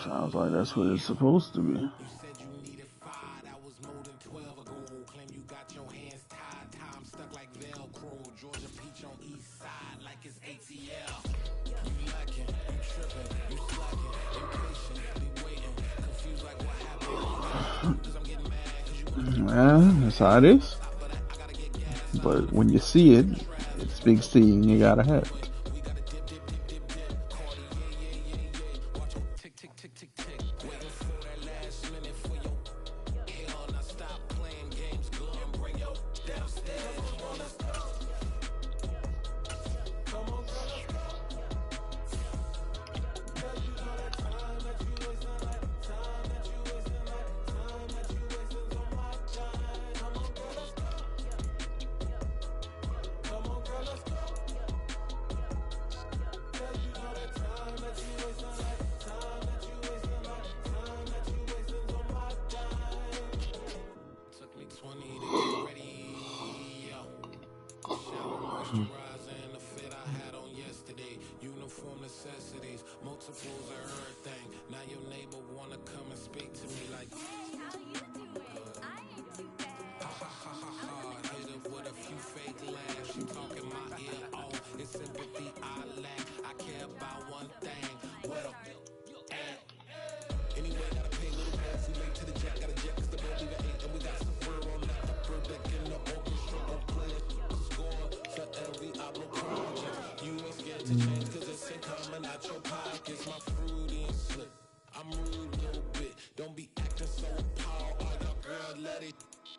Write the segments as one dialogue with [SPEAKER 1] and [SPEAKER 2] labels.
[SPEAKER 1] Sounds like that's what it's supposed to be. Yeah, that's how it is. But when you see it, it speaks to you and you gotta have it.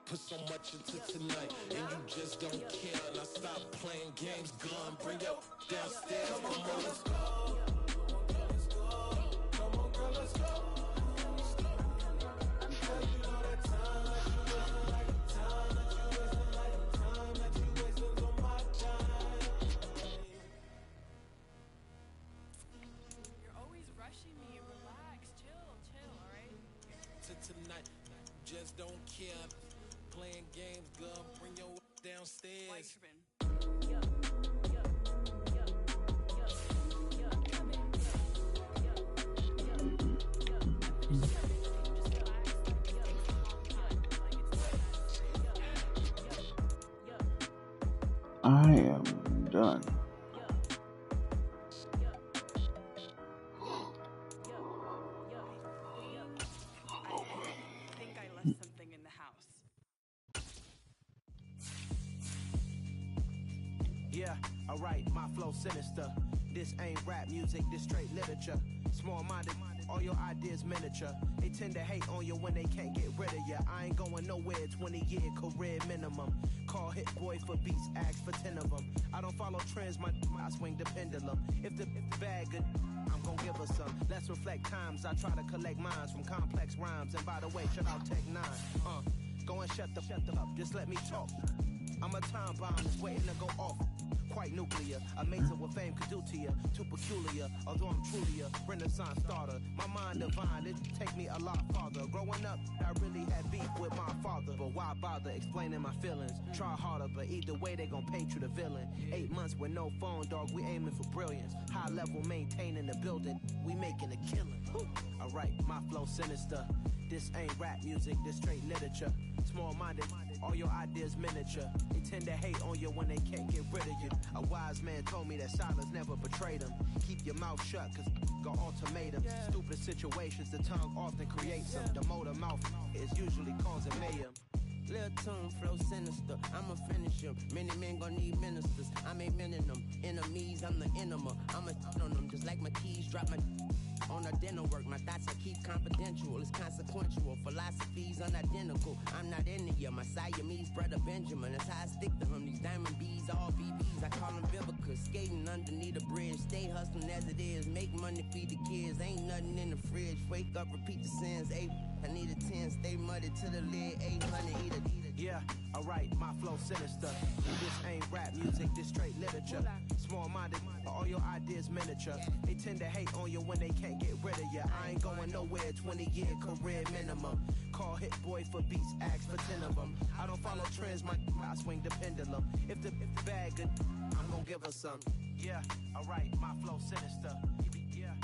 [SPEAKER 2] Put so much into tonight, and you just don't care. Now stop playing games, gun, bring your downstairs. Come on, let's go. Come on, girl, let's go.
[SPEAKER 3] You're always rushing me. Relax, chill, alright?
[SPEAKER 2] Tonight, just don't care. Playing games, girl, bring your downstairs.
[SPEAKER 1] I am done.
[SPEAKER 3] I think I left something in the house.
[SPEAKER 4] Yeah, alright, my flow sinister. This ain't rap music, this straight literature. Small-minded, all your ideas miniature. They tend to hate on you when they can't get rid of you. I ain't going nowhere, 20-year career minimum. Call hit boy for beats, ask for 10 of them. I don't follow trends, I swing the pendulum. If the bag good, I'm gonna give her some. Let's reflect times, I try to collect minds from complex rhymes. And by the way, shout out Tech 9. Go and shut the up, just let me talk. I'm a time bomb that's waiting to go off. Quite nuclear, amazing what fame could do to you. Too peculiar, although I'm truly a renaissance starter. My mind divine, it take me a lot farther. Growing up, I really had beef with my father. But why bother explaining my feelings? Try harder, but either way they gon' paint you the villain. 8 months with no phone, dog, we aiming for brilliance. High level maintaining the building, we making a killing. Alright, my flow sinister. This ain't rap music, this straight literature. Small-minded, all your ideas miniature. They tend to hate on you when they can't get rid of you. A wise man told me that silence never betrayed him. Keep your mouth shut, cause got ultimatum. Stupid situations, the tongue often creates them. The motor mouth is usually causing mayhem.
[SPEAKER 5] Lil' tune, flow sinister, I'ma finish him. Many men gon' need ministers, I'm a men in them. Enemies, I'm the enema. I'ma on them, just like my keys, drop my on the dinner work. My thoughts I keep confidential, it's consequential. Philosophies unidentical, I'm not in the my Siamese brother Benjamin. That's how I stick to him, these diamond bees, all BBs. I call them Vivica, skating underneath the bridge. Stay hustling as it is, make money, feed the kids. Ain't nothing in the fridge, wake up, repeat the sins. I need a 10, stay muddy to the lid, 800, eat it.
[SPEAKER 4] Yeah, alright, my flow sinister. This ain't rap music, this straight literature. Small-minded, all your ideas miniature. They tend to hate on you when they can't get rid of you. I ain't going nowhere, 20-year career minimum. Call hit boy for beats, ask for 10 of them. I don't follow trends, I swing the pendulum. If the bag good, I'm gonna give her some. Yeah, alright, my flow sinister. Yeah.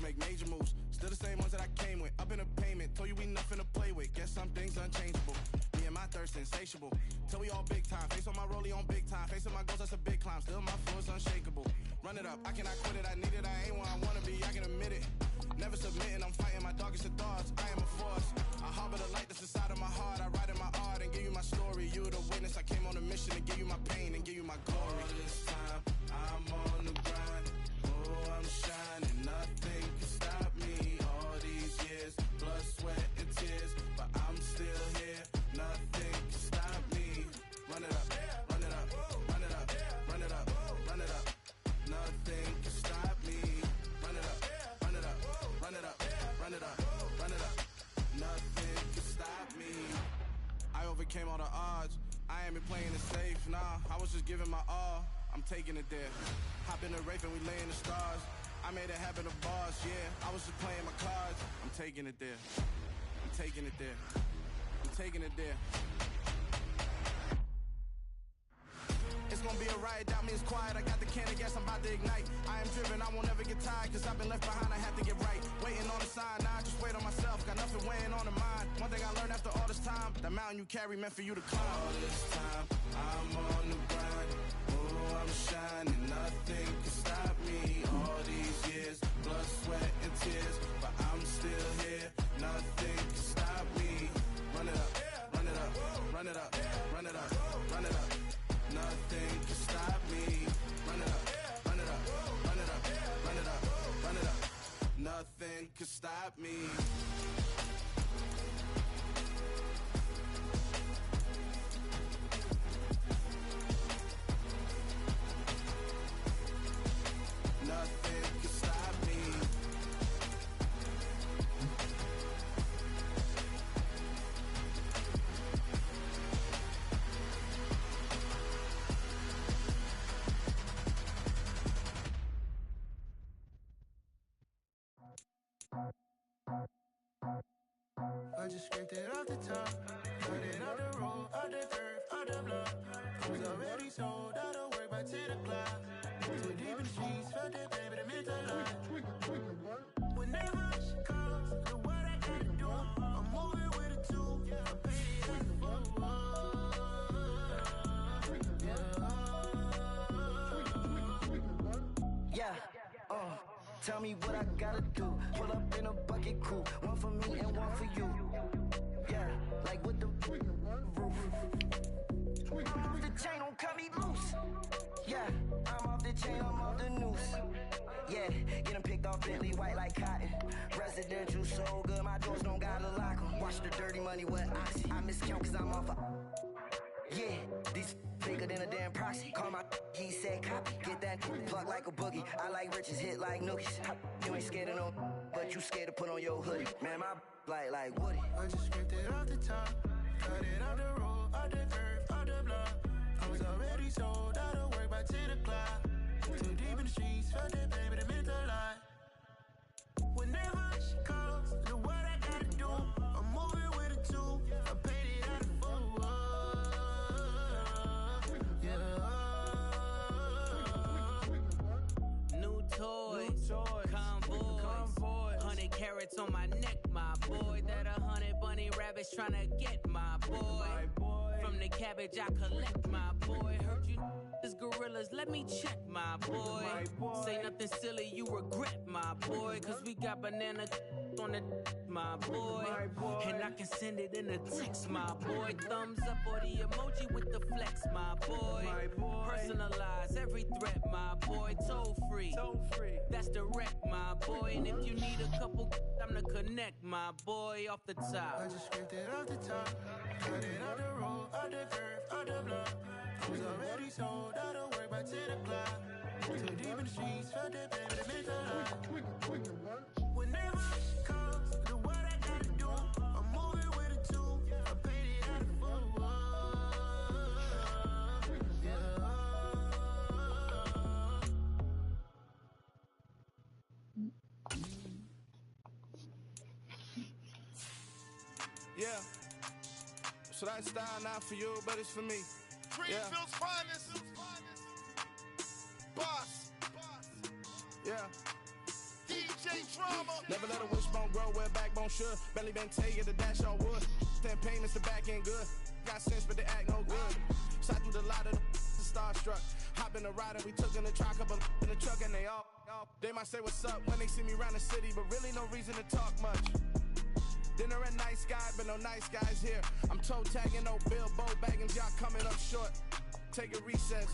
[SPEAKER 6] make major moves. Still the same ones that I came with. Up in a payment, told you we nothing to play with. Guess some things unchangeable. Me and my thirst insatiable. Till we all big time. Face on my rollie on big time. Facing my goals, that's a big climb. Still my flow is unshakable. Run it up, I cannot quit it. I need it, I ain't where I wanna be. I can admit it. Never submitting, I'm fighting my darkest of thoughts. I am a force. I harbor the light that's inside of my heart. I write in my art and give you my story. You the witness. I came on a mission to give you my pain and give you my glory. All this time, I'm on the grind. Oh, I'm shining. Nothing can stop me. All these years, blood, sweat, and tears. But I'm still here. Nothing can stop me. Run it up, run it up, run it up, run it up, run it up. Nothing can stop me. Run it up, run it up, run it up, run it up, run it up. Nothing can stop me. I overcame all the odds. I ain't been playing it safe, nah. I was just giving my all. I'm taking it there. Hop in the Wraith and we lay in the stars. I made it happen to bars, yeah. I was just playing my cards. I'm taking it there. I'm taking it there. I'm taking it there. It's gonna be a riot, doubt me, it's quiet. I got the can of gas, I'm about to ignite. I am driven, I won't ever get tired, cause I've been left behind, I have to get right. Waiting on the sign, now I just wait on myself. Got nothing weighing on the mind. One thing I learned after all this time, the mountain you carry meant for you to climb. All this time, I'm on the grind. Oh, I'm shining, nothing can stop me. All these years, blood, sweat, and tears. But I'm still here, nothing can stop me. Run it up, run it up, run it up, run it up, run it up. Nothing can stop me. Run it up, run it up, run it up, run it up, run it up. Nothing can stop me. Nothing can stop me.
[SPEAKER 4] I just scraped it off the top, got it out the road, out the curve, out the block. I was already sold, out of work by 10 o'clock. Too deep in the streets, felt that pain, but it meant a lot. Whenever she calls, do what I gotta do. I'm moving with a two, I paid it at the four. Yeah, tell me what I gotta do. Pull up in a bucket crew, one for me and one for you. Yeah, like with the roof. I'm off the chain, don't cut me loose. Yeah, I'm off the chain, I'm off the noose. Yeah, get 'em picked off Bentley, white like cotton. Residential so good, my doors don't gotta lock 'em. Watch the dirty money with oxy. I miscount cause I'm off a... Yeah, these bigger than a damn proxy. Call my he said copy. Get that plug like a boogie. I like riches, hit like nookies. You ain't scared of no, but you scared to put on your hoodie. Man, my like Woody. I just scraped it off the top, cut it out the road, out the curve, out the block. I was already sold, out of work by 10 o'clock. Too deep in the streets, felt that pain, but it meant a lot. Whenever she calls, do what I gotta do. I'm moving with a two, I paid it out of four.
[SPEAKER 5] New toys, convoy, 100 carats on my neck, my boy. That 100 bunny rabbits tryna get my boy. From the cabbage I collect, my boy. Heard you is gorillas, let me check, my boy. Say nothing silly, you regret, my boy. Cause we got banana on the my boy. And I can send it in a text, my boy. Thumbs up or the emoji with the flex, my boy. Personalize every threat, my boy. Toll free, that's direct, my boy. And if you need a couple, I'm the connect, my boy. Off the top,
[SPEAKER 4] I just scraped it off the top, cut it out the road, out the curve, out the block. I was already sold, out of work by 10 o'clock. Too deep in the streets, felt that pain, but it meant a lot. Whenever she calls, do what I gotta do. I'm moving with a two, I paid it out of four.
[SPEAKER 6] Yeah. So that style not for you, but it's for me.
[SPEAKER 7] Greenfield's finest. Boss.
[SPEAKER 6] Yeah.
[SPEAKER 7] DJ DJ Drama.
[SPEAKER 6] Never let a wishbone grow where backbone should. Belly been taken to dash on wood. 10 payments to back end good. Got sense but they act no good. Shot through the lot of the starstruck. Hop in the ride and we took in the truck, couple in the truck and they all. They might say what's up when they see me around the city, but really no reason to talk much. Dinner at nice guy, but no nice guys here. I'm toe tagging, no Bilbo Baggins, y'all coming up short. Take a recess.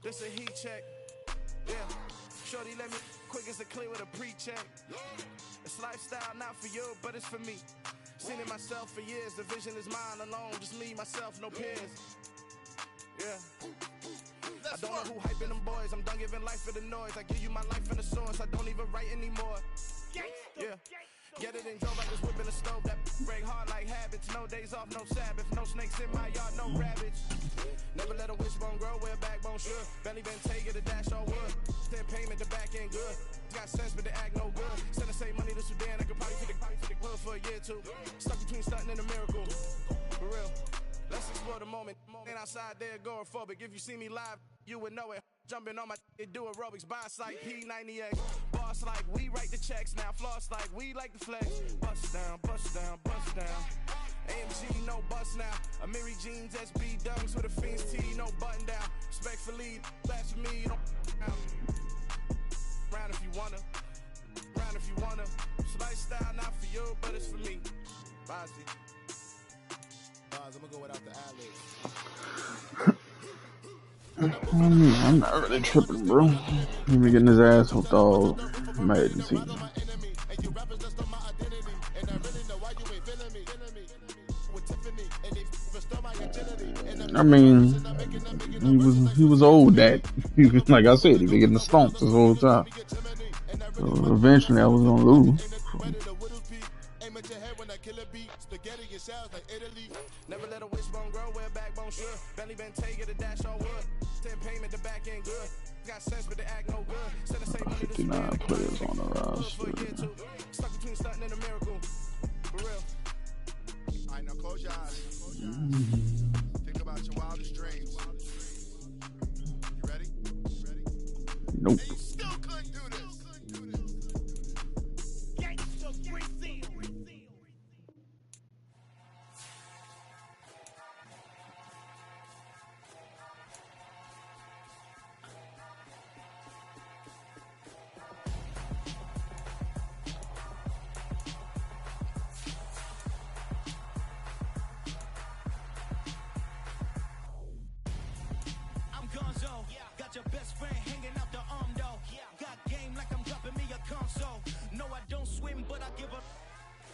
[SPEAKER 6] This a heat check. Yeah. Shorty let me quick as a clear with a pre-check. It's lifestyle, not for you, but it's for me. Seen it myself for years. The vision is mine alone. Just me, myself, no peers. Yeah. I don't know who hyping them boys. I'm done giving life for the noise. I give you my life in the source. I don't even write anymore. Yeah. Get it and drove like this whip in the stove. That break hard like habits. No days off, no Sabbath. No snakes in my yard, no rabbits. Never let a wishbone grow where backbone should. Belly been taken to dash on wood. 10 payment to back end good. Got sense but they act no good. Send the same money to Sudan. I could probably take the hood for a year or two. Stuck between stunting and a miracle. For real. Let's explore the moment. Ain't outside there agoraphobic. If you see me live, you would know it. Jumping on my do aerobics. Boss like P90X. Boss like we write the checks now. Floss like we like the flex. Bust down, bust down, bust down. AMG, no bust now. Amiri jeans, SB dunks with a Fiends T, no button down. Respectfully, that's for me. Don't round if you wanna. Round if you wanna. It's lifestyle, not for you, but it's for me. Bozzy.
[SPEAKER 2] Buzz, I'm gonna go without the ad-libs.
[SPEAKER 1] I'm not really tripping, bro. He be getting his ass hooked all Madden season. I mean, he was old that. Like I said, he was getting the stomps this whole time. So eventually I was gonna lose.
[SPEAKER 6] Never let a wishbone grow where backbone should. Belly been taken to dash on wood. 10 payment to back end good. Got sense but they act no good. Send the same money to
[SPEAKER 1] 59 players on the roster.
[SPEAKER 6] Stuck between stunting and a miracle. For real.
[SPEAKER 2] Alright, now close your eyes. Think about your wildest dreams. You ready?
[SPEAKER 1] Nope.
[SPEAKER 2] And you still couldn't do this.
[SPEAKER 5] Got your best friend hanging out the arm though. Got game like I'm dropping me a console. No, I don't swim, but I give a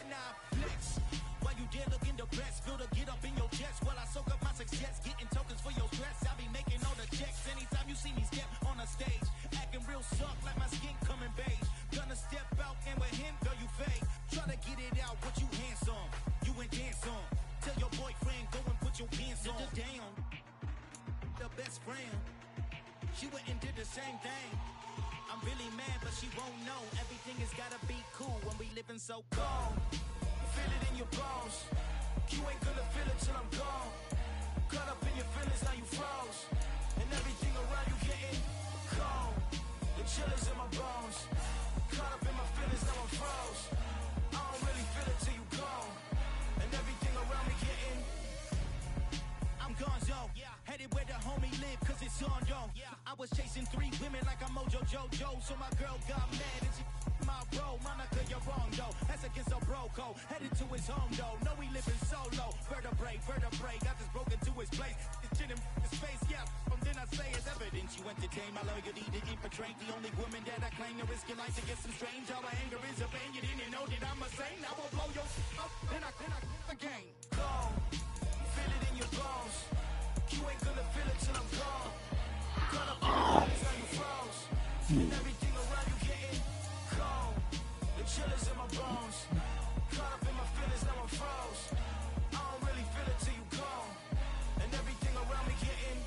[SPEAKER 5] nah flex. While you dare look in the best, feel to get up in your chest while I soak up my success, getting tokens for your stress. I be making all the checks anytime you see me step on a stage, acting real soft like my skin coming beige. Gonna step out and with him, girl, you fake. Try to get it out, what you handsome, you ain't dance on. Tell your boyfriend go and put your pants on. Down, the best friend. She went and did the same thing. I'm really mad, but she won't know. Everything has gotta be cool when we living so cold. Feel it in your bones. You ain't gonna feel it till I'm gone. Caught up in your feelings, now you froze. And everything around you getting cold. The chill is in my bones. Caught up in my feelings, now I'm froze. I don't really feel it till you gone. And everything around me getting I'm gonzo. Headed where the homie live, cause it's on, yo. I was chasing 3 women like I'm Mojo Jojo, so my girl got mad and she my bro. Monica, you're wrong, though. That's against a bro code. Headed to his home, though. No, he living solo. Vertebrae, got this broken to his place. His chin in his face, yeah. From then I say it's evidence you entertain my loyalty to infiltrate. The only woman that I claim to risk your life to get some strange. All my anger is a pain. You didn't know that I'm a saint. I will blow your up, then I again. Go, feel it in your bones. You ain't gonna feel it till I'm gone. Caught up in the feelings, now you froze. And everything around you getting cold. The chill is in my bones. Caught up in my feelings, now I'm froze. I don't really feel it till you gone. And everything around me getting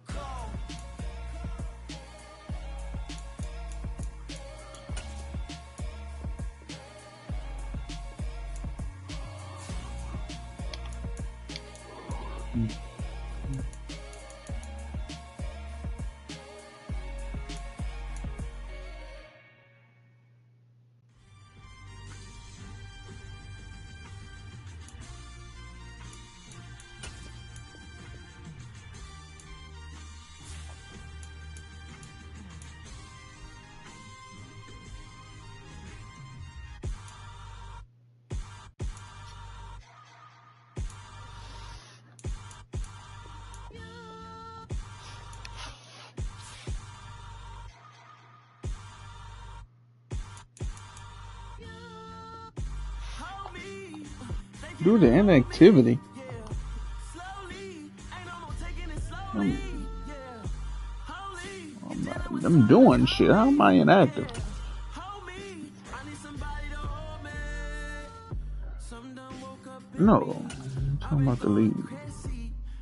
[SPEAKER 5] cold.
[SPEAKER 1] Due to inactivity. I'm doing shit. How am I inactive? No, I'm talking about the league.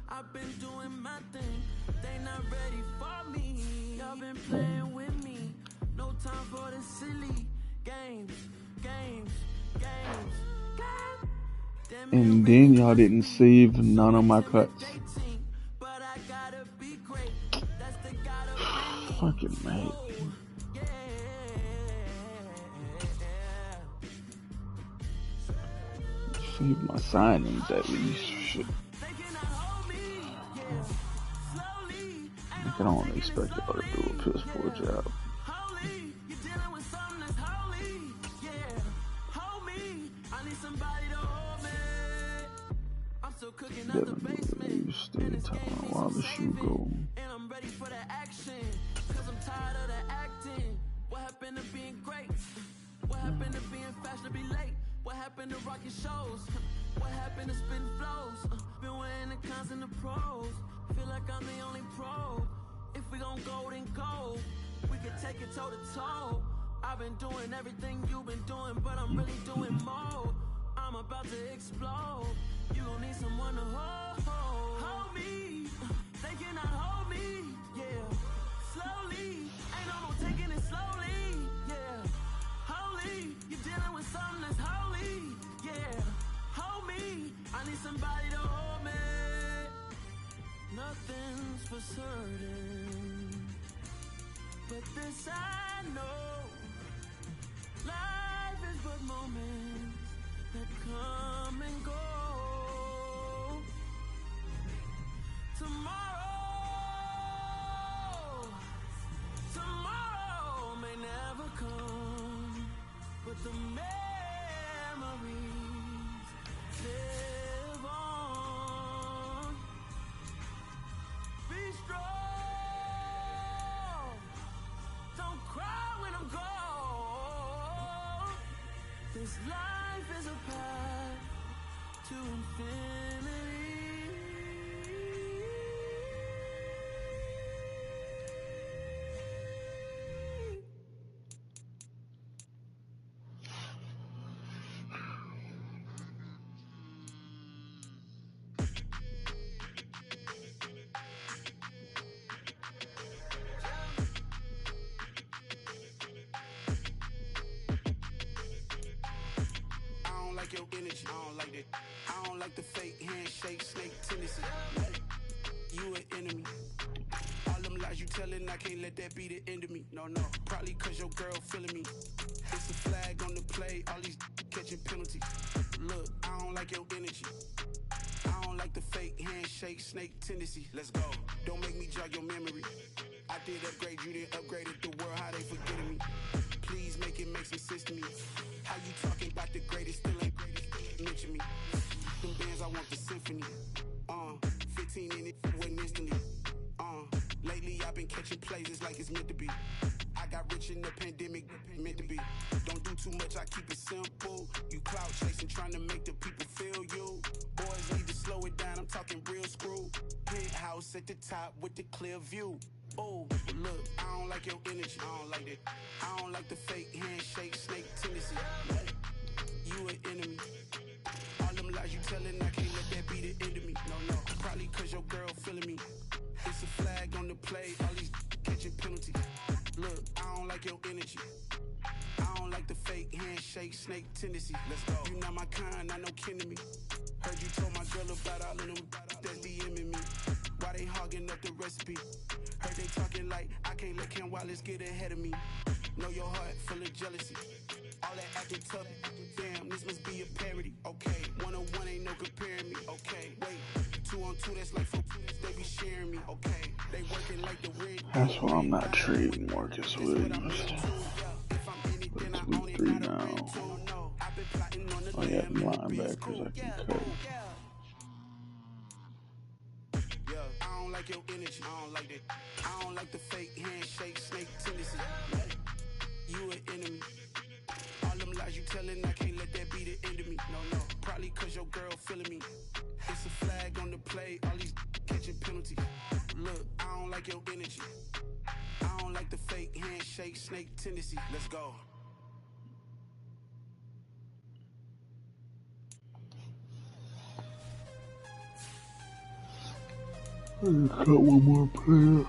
[SPEAKER 5] I've been doing my thing. They not ready for me. Y'all been playing with me. No time for the silly games.
[SPEAKER 1] And then y'all didn't save none of my cuts.
[SPEAKER 5] But I gotta be great. That's the gotta win.
[SPEAKER 1] Fucking mate. Save my signings at least. Shit. I can only expect y'all to do a piss poor job. Definitely you stay telling while the shoe go.
[SPEAKER 5] And I'm ready for the action. Cause I'm tired of the acting. What happened to being great? What happened to being fashionably late? What happened to rocking shows? What happened to spitting flows? Been wearing the cons and the pros. Feel like I'm the only pro. If we gon' go, then go. We could take it toe to toe. I've been doing everything you've been doing, but I'm really doing more. I'm about to explode. You gon' need someone to hold me. They cannot hold me, yeah. Slowly, ain't no more taking it slowly, yeah. Holy, you're dealing with something that's holy, yeah. Hold me, I need somebody to hold me. Nothing's for certain, but this I know. Life is but moments that come and go. Tomorrow may never come, but the memories live on. Be strong, don't cry when I'm gone. This life is a path to infinity.
[SPEAKER 6] Your energy, I don't like that. I don't like the fake handshake, snake tendency. You an enemy. All them lies you telling, I can't let that be the end of me. No, probably cause your girl feeling me. It's a flag on the play, all these catching penalties. Look, I don't like your energy. I don't like the fake handshake, snake tendency. Let's go. Don't make me jog your memory. I did upgrade, you didn't upgrade it. The world, how they forgetting me. Please make it make some sense to me. How you talking about the greatest, still ain't greatest, mention me. Them bands, I want the symphony. 15 in it, wasn't instantly. Lately I've been catching plays, it's like it's meant to be. I got rich in the pandemic, meant to be. Don't do too much, I keep it simple. You clout chasing, trying to make the people feel you. Boys need to slow it down, I'm talking real screw. Penthouse at the top with the clear view. Oh, look, I don't like your energy, I don't like that. I don't like the fake handshake, snake tendency. You an enemy. All them lies you telling, I can't let that be the end of me. No, probably cause your girl feeling me. It's a flag on the play, all these catching penalties. Look, I don't like your energy. I don't like the fake handshake, snake tendency. Let's go. You not my kind, not no kin to me. Heard you told my girl about all of them that's DMing me. Why they hogging up the recipe? Heard they talking like I can't let Ken Wallace get ahead of me. Know your heart full of jealousy. All that acting tough, damn, this must be a parody. Okay, 1-on-1 ain't no comparing me. Okay, wait, 2-on-2 that's like 4, they be sharing me. Okay, they working like the red.
[SPEAKER 1] That's why I'm not trading Marcus Williams. It's week 3 now. I got linebackers I can cut.
[SPEAKER 6] I don't like your energy, I don't like that. I don't like the fake handshake, snake tendency. You an enemy. All them lies you telling, I can't let that be the end of me. No, probably cause your girl sketchy. I don't like the fake handshake snake tendency. Let's go.
[SPEAKER 1] Cut one more player.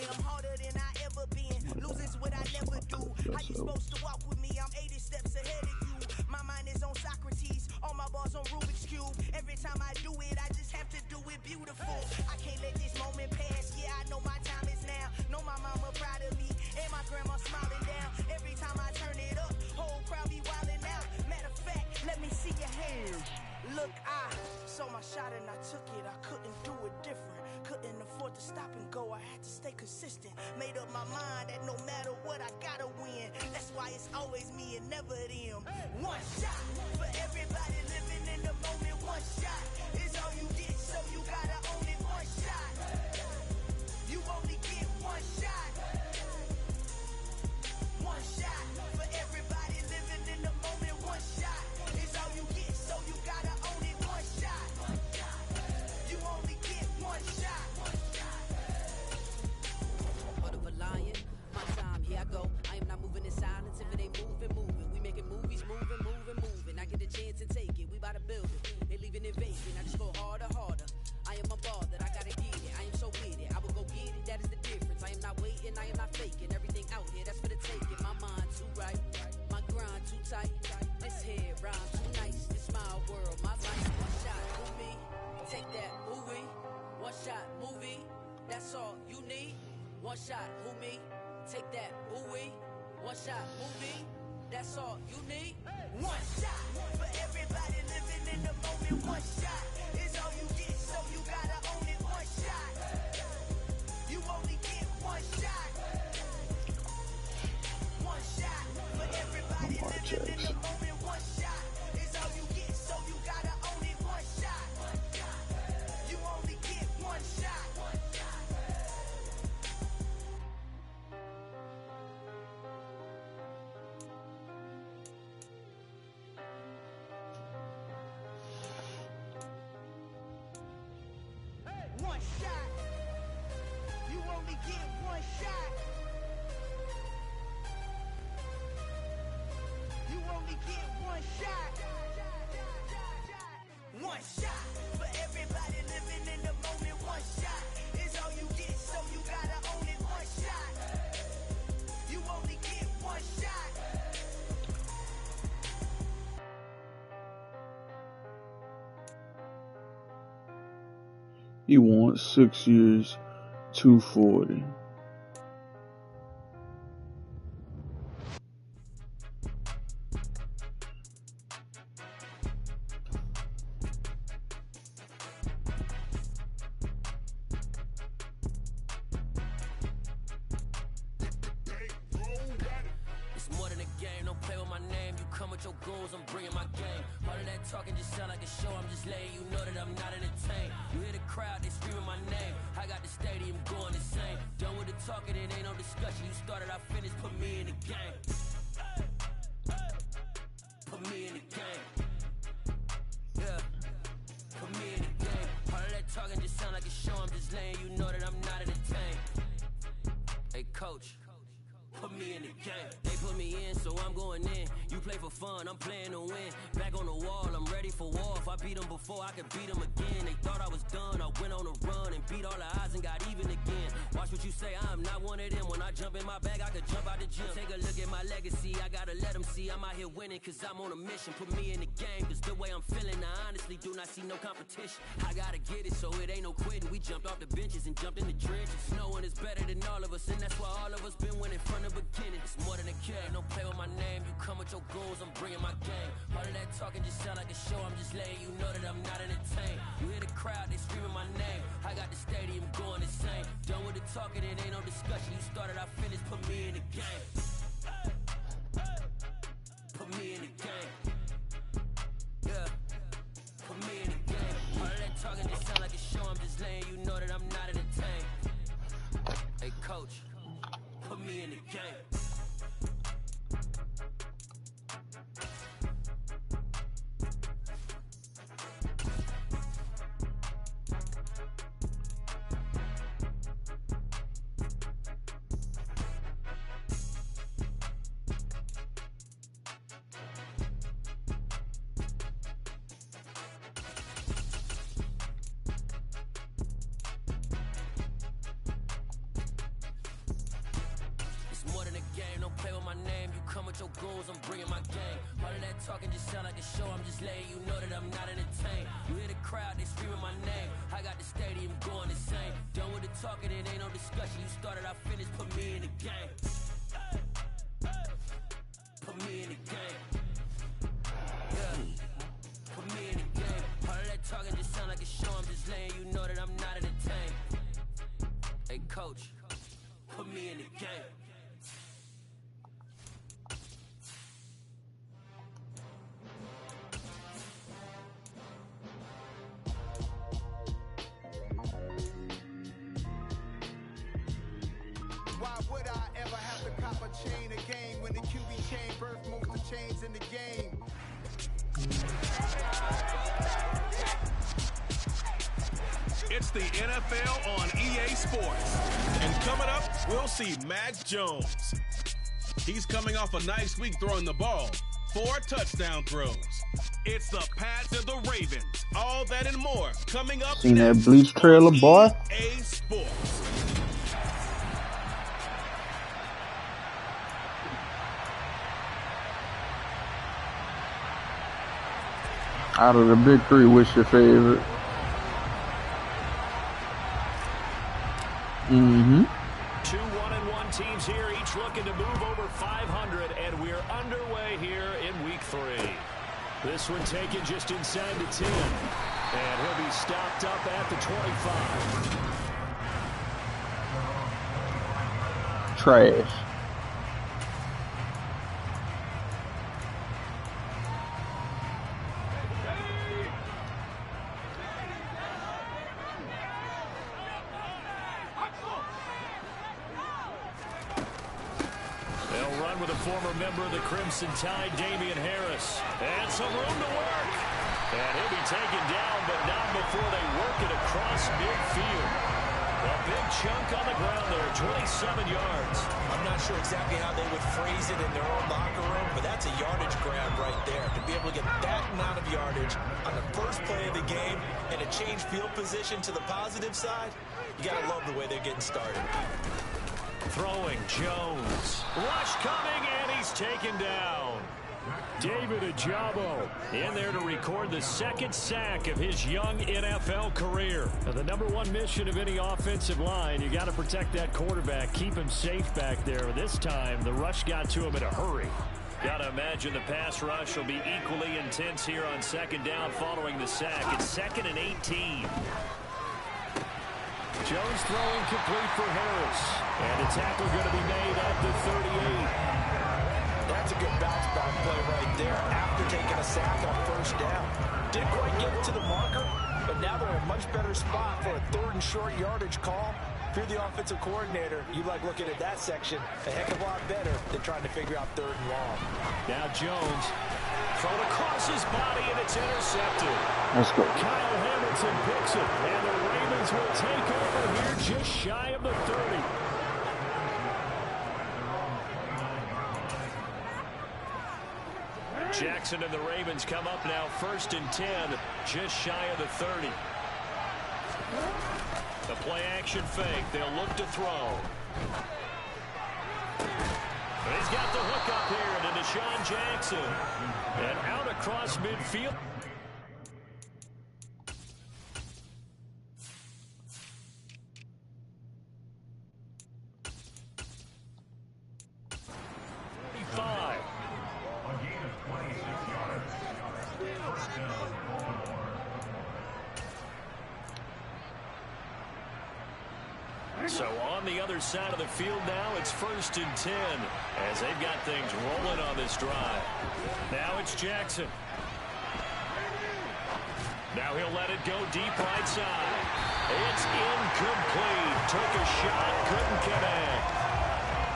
[SPEAKER 5] I'm harder than I ever been. Losing's what I never do. How you supposed to walk with me? I'm 80 steps ahead of you. My mind is on Socrates. All my bars on Rubik's Cube. Every time I do it, I just have to do it beautiful. I can't let this moment pass. Yeah, I know my time is now. Know my mama proud of me. And my grandma smiling down. Every time I turn it up, whole crowd be wilding out. Matter of fact, let me see your hands. Look, I saw my shot and I took it. I couldn't do it different. Couldn't afford to stop and go. I had to stay consistent. Made up my mind that no matter what, I gotta win. That's why it's always me and never them. One shot for everybody living in the moment. One shot is all you get, so you gotta own it. One shot. You only get one shot. One shot for everybody living in the moment. One shot is all you get, so you gotta own it. One shot. You only get one shot. Heart of a lion, my time, here I go. I am not moving in silence. If it ain't moving. We making movies, moving. I get a chance and take it. We bout to build it. They leaving it vacant. I just go harder. I am a ball that I gotta get it. I am so with it. I will go get it. That is the difference. I am not waiting. I am not faking. Everything out here, that's for the taking. My mind too right. My grind too tight. This head rhyme too nice. This my world. My life. One shot, movie. Take that, movie. One shot, movie. That's all you need. One shot, who me? Take that, movie. One shot, movie. That's all you need. One shot for everybody living in the moment. One shot is all you get, so you gotta own it. One shot. You only get one shot. One shot for everybody living in the moment. One shot is all you get, so you gotta own it. One shot. You only get one shot. One shot. You only get one shot. You only get one shot. One shot for everybody living in the moment. One shot is all you get, so you gotta own it. One shot. You only get one shot.
[SPEAKER 1] He wants 6 years, 240.
[SPEAKER 5] It's more than a game, don't play with my name. You come with your goons, I'm bringing my game. All of that talking just sound like a show, I'm just letting you know that I'm not entertained. You hear the crowd, they screaming my name. I got the stadium going insane. Done with the talking, it ain't no discussion. You started, I finished, put me in the game. Put me in the game. Yeah. Put me in the game. All of that talking just sound like a show, I'm just letting you know that I'm not entertained. Hey coach, put me in the game. They put me in, so I'm going in. You play for fun, I'm playing to win. Back on the wall, I'm ready for war. If I beat them before, I could beat them again. They thought I was done, I went on a run and beat all the odds and got even again. Watch what you say, I'm not one of them. When I jump in my bag, I could jump out the gym. Take a look at my legacy, I gotta let them see I'm out here winning, cause I'm on a mission. Put me in the game, cause the way I'm feeling, I honestly do not see no competition. I gotta get it, so it ain't no quitting. We jumped off the benches and jumped in the trenches. No one is better than all of us, and that's why all of us been winning from the beginning. It's more than a game, don't play with my name. You come with your goals, I'm bringing my game. All of that talking just sound like a show, I'm just letting you know that I'm not entertained. You hear the crowd, they screaming my name. I got the stadium going insane. Done with the talking, it ain't no discussion. You started, I finished, put me in the game. Put me in the game. Yeah. Put me in the game. All of that talking just sound like a show, I'm just letting you know that I'm not entertained. Hey coach, put me in the game. with your goons, I'm bringing my gang. All of that talking just sound like a show, I'm just letting you know that I'm not entertained. You hear the crowd, they screaming my name. I got the stadium going insane. Done with the talking, it ain't no discussion. You started, I finished, put me in the game. Put me in the game. Yeah. Put me in the game. All of that talking just sound like a show, I'm just letting you know that I'm not entertained. Hey coach, put me in the game.
[SPEAKER 4] Why would I ever have to cop a chain again when the QB chain birth most of chains in the game?
[SPEAKER 8] It's the NFL on EA Sports. And coming up, we'll see Mac Jones. He's coming off a nice week throwing the ball. 4 touchdown throws. It's the Pats and the Ravens. All that and more coming up.
[SPEAKER 1] Seen that bleach trailer, boy?
[SPEAKER 8] EA Sports.
[SPEAKER 1] Out of the big three, what's your favorite? Mm-hmm.
[SPEAKER 9] 2 1-1 teams here, each looking to move over 500, and we're underway here in week 3. This one taken just inside the 10, and he'll be stopped up at the 25.
[SPEAKER 1] Trash.
[SPEAKER 9] With a former member of the Crimson Tide, Damian Harris. And some room to work. And he'll be taken down, but not before they work it across midfield. A big chunk on the ground there, 27 yards.
[SPEAKER 10] I'm not sure exactly how they would phrase it in their own locker room, but that's a yardage grab right there. To be able to get that amount of yardage on the first play of the game and a change field position to the positive side, you got to love the way they're getting started.
[SPEAKER 9] Throwing Jones. Rush coming, and he's taken down. David Ajabo in there to record the second sack of his young NFL career. Now, the #1 mission of any offensive line, you got to protect that quarterback, keep him safe back there. This time, the rush got to him in a hurry. Got to imagine the pass rush will be equally intense here on second down following the sack. It's 2nd and 18. Jones throwing complete for Harris. And a tackle going to be made at the 38.
[SPEAKER 10] That's a good bounce back play right there after taking a sack on first down. Didn't quite get it to the marker, but now they're in a much better spot for a 3rd and short yardage call. If you're the offensive coordinator, you like looking at that section a heck of a lot better than trying to figure out 3rd and long.
[SPEAKER 9] Now Jones thrown across his body, and it's intercepted.
[SPEAKER 1] Let's go.
[SPEAKER 9] Kyle Hamilton picks it, and the Ravens will take over here just shy of the 30. Jackson and the Ravens come up now 1st and 10, just shy of the 30. The play action fake. They'll look to throw. He's got the hook up here to Deshaun Jackson. And out across midfield. So on the other side of the field now, it's 1st and 10 as they've got things rolling on this drive. Now it's Jackson. Now he'll let it go deep right side. It's incomplete. Took a shot, couldn't connect.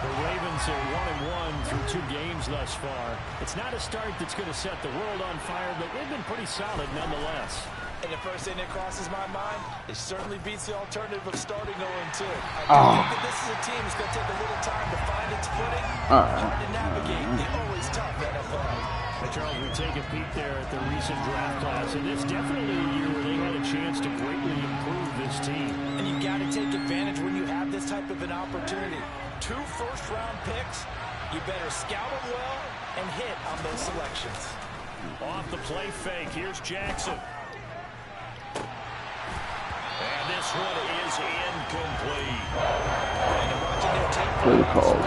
[SPEAKER 9] The Ravens are 1-1 through 2 games thus far. It's not a start that's going to set the world on fire, but they've been pretty solid nonetheless.
[SPEAKER 10] And the first thing that crosses my mind, it certainly beats the alternative of starting 0-2. I think that this is a team that's going to take a little time to find its footing. Hard to navigate the always tough NFL.
[SPEAKER 9] Hey, Charles, we take a peek there at the recent draft class, and it's definitely a year where they had a chance to greatly improve this team.
[SPEAKER 10] And you've got to take advantage when you have this type of an opportunity. 2 first-round picks, You better scout them well and hit on those selections.
[SPEAKER 9] Off the play fake, here's Jackson. And this one is incomplete.
[SPEAKER 1] Play call.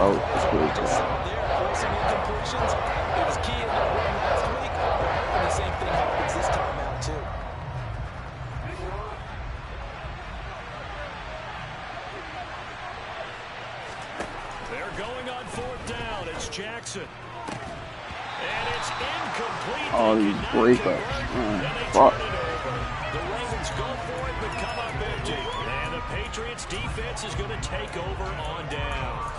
[SPEAKER 1] Oh, play call.
[SPEAKER 10] Some incompletions. It was key in that run last week. And the same thing happens this time out, too.
[SPEAKER 9] They're going on 4th down. It's Jackson. And it's incomplete.
[SPEAKER 1] All these breakups. Fuck.
[SPEAKER 9] The Ravens go for it, but come up empty. And the Patriots defense is going to take over on down.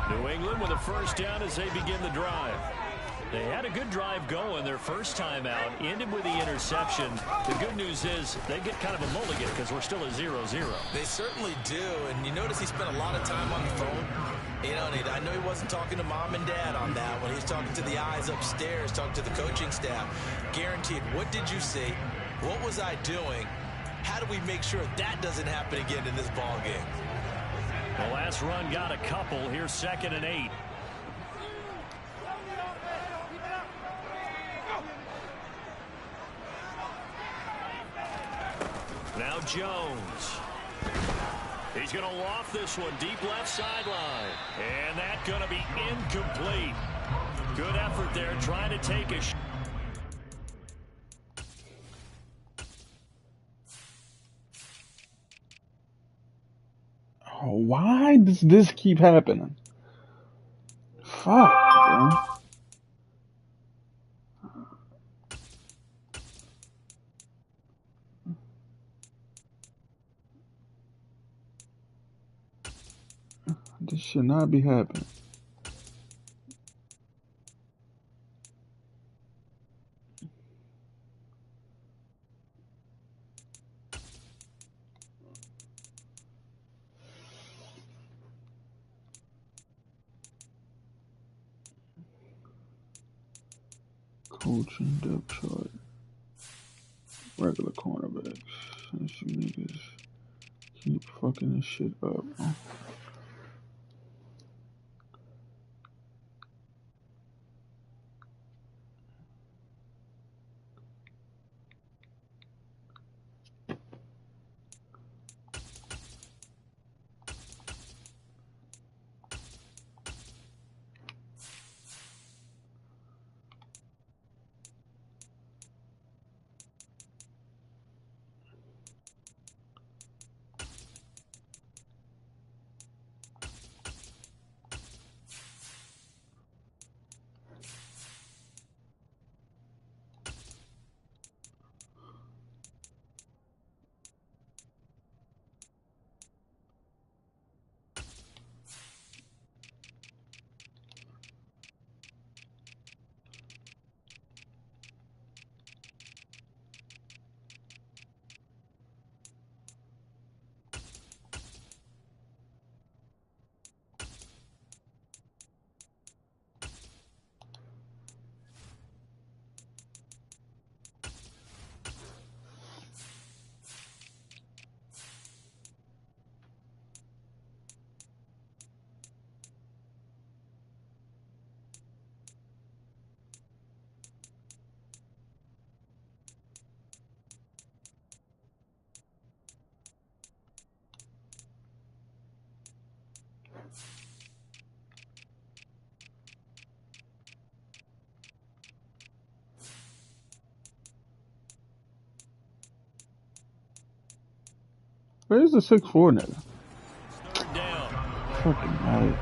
[SPEAKER 9] New England with a 1st down as they begin the drive. They had a good drive going their first time out, ended with the interception. The good news is they get kind of a mulligan because we're still at 0-0.
[SPEAKER 10] They certainly do, and you notice he spent a lot of time on the phone. You know, and I know he wasn't talking to mom and dad on that when he was talking to the eyes upstairs, talking to the coaching staff. Guaranteed, what did you see? What was I doing? How do we make sure that doesn't happen again in this ball game?
[SPEAKER 9] The last run got a couple. Here's 2nd and 8. Now Jones. He's going to loft this one deep left sideline. And that's going to be incomplete. Good effort there trying to take a shot.
[SPEAKER 1] Oh, why does this keep happening? Fuck, man. This should not be happening. Coaching depth chart. Regular cornerbacks. Since you niggas keep fucking this shit up. Where's the 6'4" nigga? Fucking right.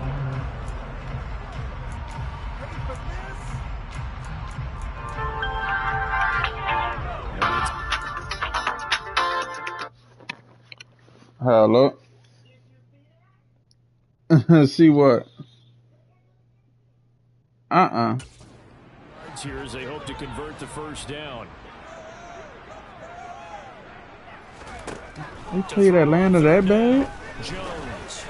[SPEAKER 1] Hello. See what?
[SPEAKER 9] Here as they hope to convert the 1st down.
[SPEAKER 1] They played Atlanta that bad?
[SPEAKER 9] Jones.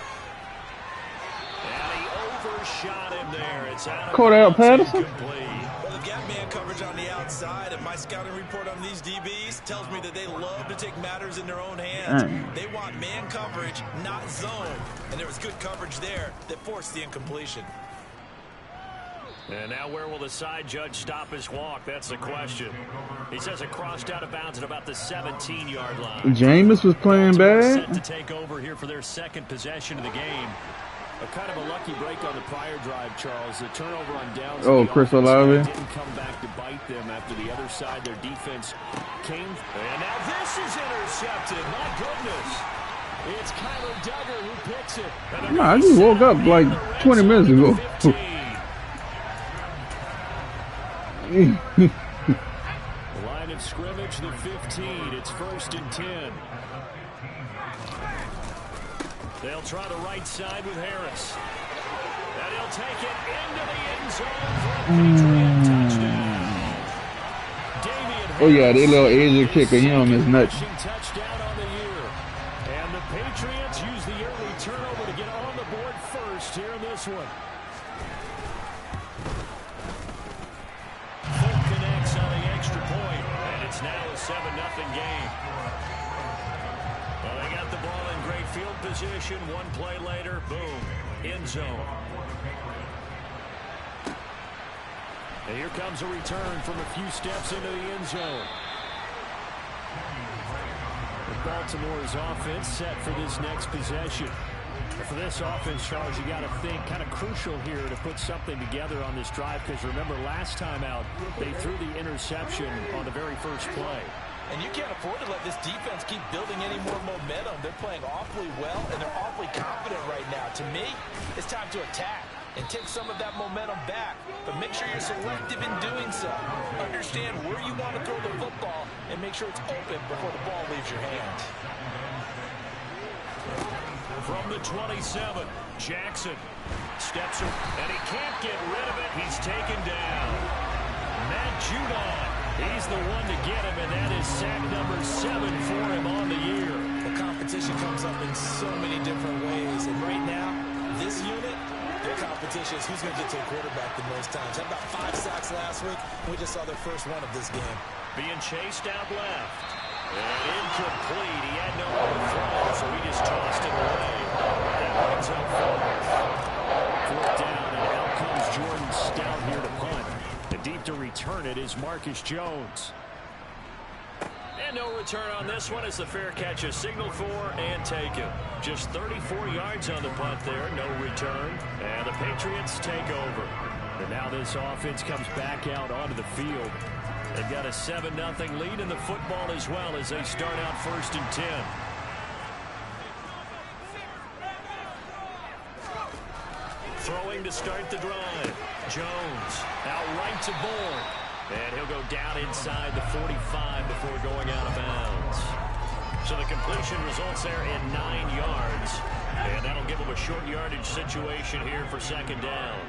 [SPEAKER 9] And he overshot him there. It's out of
[SPEAKER 1] Cordell Patterson?
[SPEAKER 10] Well, the gap man coverage coverage on the outside, and my scouting report on these DBs tells me that they love to take matters in their own hands. They want man coverage, not zone. And there was good coverage there that forced the incompletion.
[SPEAKER 9] And now where will the side judge stop his walk? That's the question. He says it crossed out of bounds at about the 17-yard line.
[SPEAKER 1] Jameis was playing bad.
[SPEAKER 9] Set to take over here for their second possession of the game.
[SPEAKER 11] A kind of a lucky break on the prior drive, Charles. The turnover on downs.
[SPEAKER 1] Oh, Chris Olave
[SPEAKER 11] didn't come back to bite them after the other side. Their defense came.
[SPEAKER 9] And now this is intercepted. My goodness. It's Kyler Duggar who picks it.
[SPEAKER 1] Nah, I just woke up like 20 minutes ago.
[SPEAKER 9] Line of scrimmage, the 15. It's 1st and 10. They'll try the right side with Harris. And he'll take it into the end zone for a Patriot touchdown.
[SPEAKER 1] Oh yeah, that little Asian kicker, him is nuts.
[SPEAKER 9] Touchdown on the year. And the Patriots use the early turnover to get on the board first here in this one. Full connects on the extra point, and it's now a 7-0 game. Well, they got the ball in great field position. One play later, boom, end zone. And here comes a return from a few steps into the end zone. Baltimore's offense set for this next possession. For this offense, Charles, you got to think kind of crucial here to put something together on this drive, because remember last time out they threw the interception on the very first play.
[SPEAKER 10] And you can't afford to let this defense keep building any more momentum. They're playing awfully well, and they're awfully confident right now. To me, it's time to attack and take some of that momentum back. But make sure you're selective in doing so. Understand where you want to throw the football and make sure it's open before the ball leaves your hands.
[SPEAKER 9] From the 27, Jackson steps in, and he can't get rid of it. He's taken down. Matt Judon, he's the one to get him, and that is sack number 7 for him on the year.
[SPEAKER 10] The competition comes up in so many different ways, and right now, this unit, their competition is who's going to get to the quarterback the most times. Had about 5 sacks last week, and we just saw their first one of this game.
[SPEAKER 9] Being chased out left. And incomplete. He had no way to throw, so he just tossed it away. That brings up 4th down, and out comes Jordan Stout here to punt. And deep to return it is Marcus Jones. And no return on this one as the fair catch is signaled for and taken. Just 34 yards on the punt there, no return. And the Patriots take over. And now this offense comes back out onto the field. They've got a 7-0 lead in the football as well as they start out 1st and 10. Throwing to start the drive. Jones out right to Bourne. And he'll go down inside the 45 before going out of bounds. So the completion results there in 9 yards. And that'll give him a short yardage situation here for 2nd down.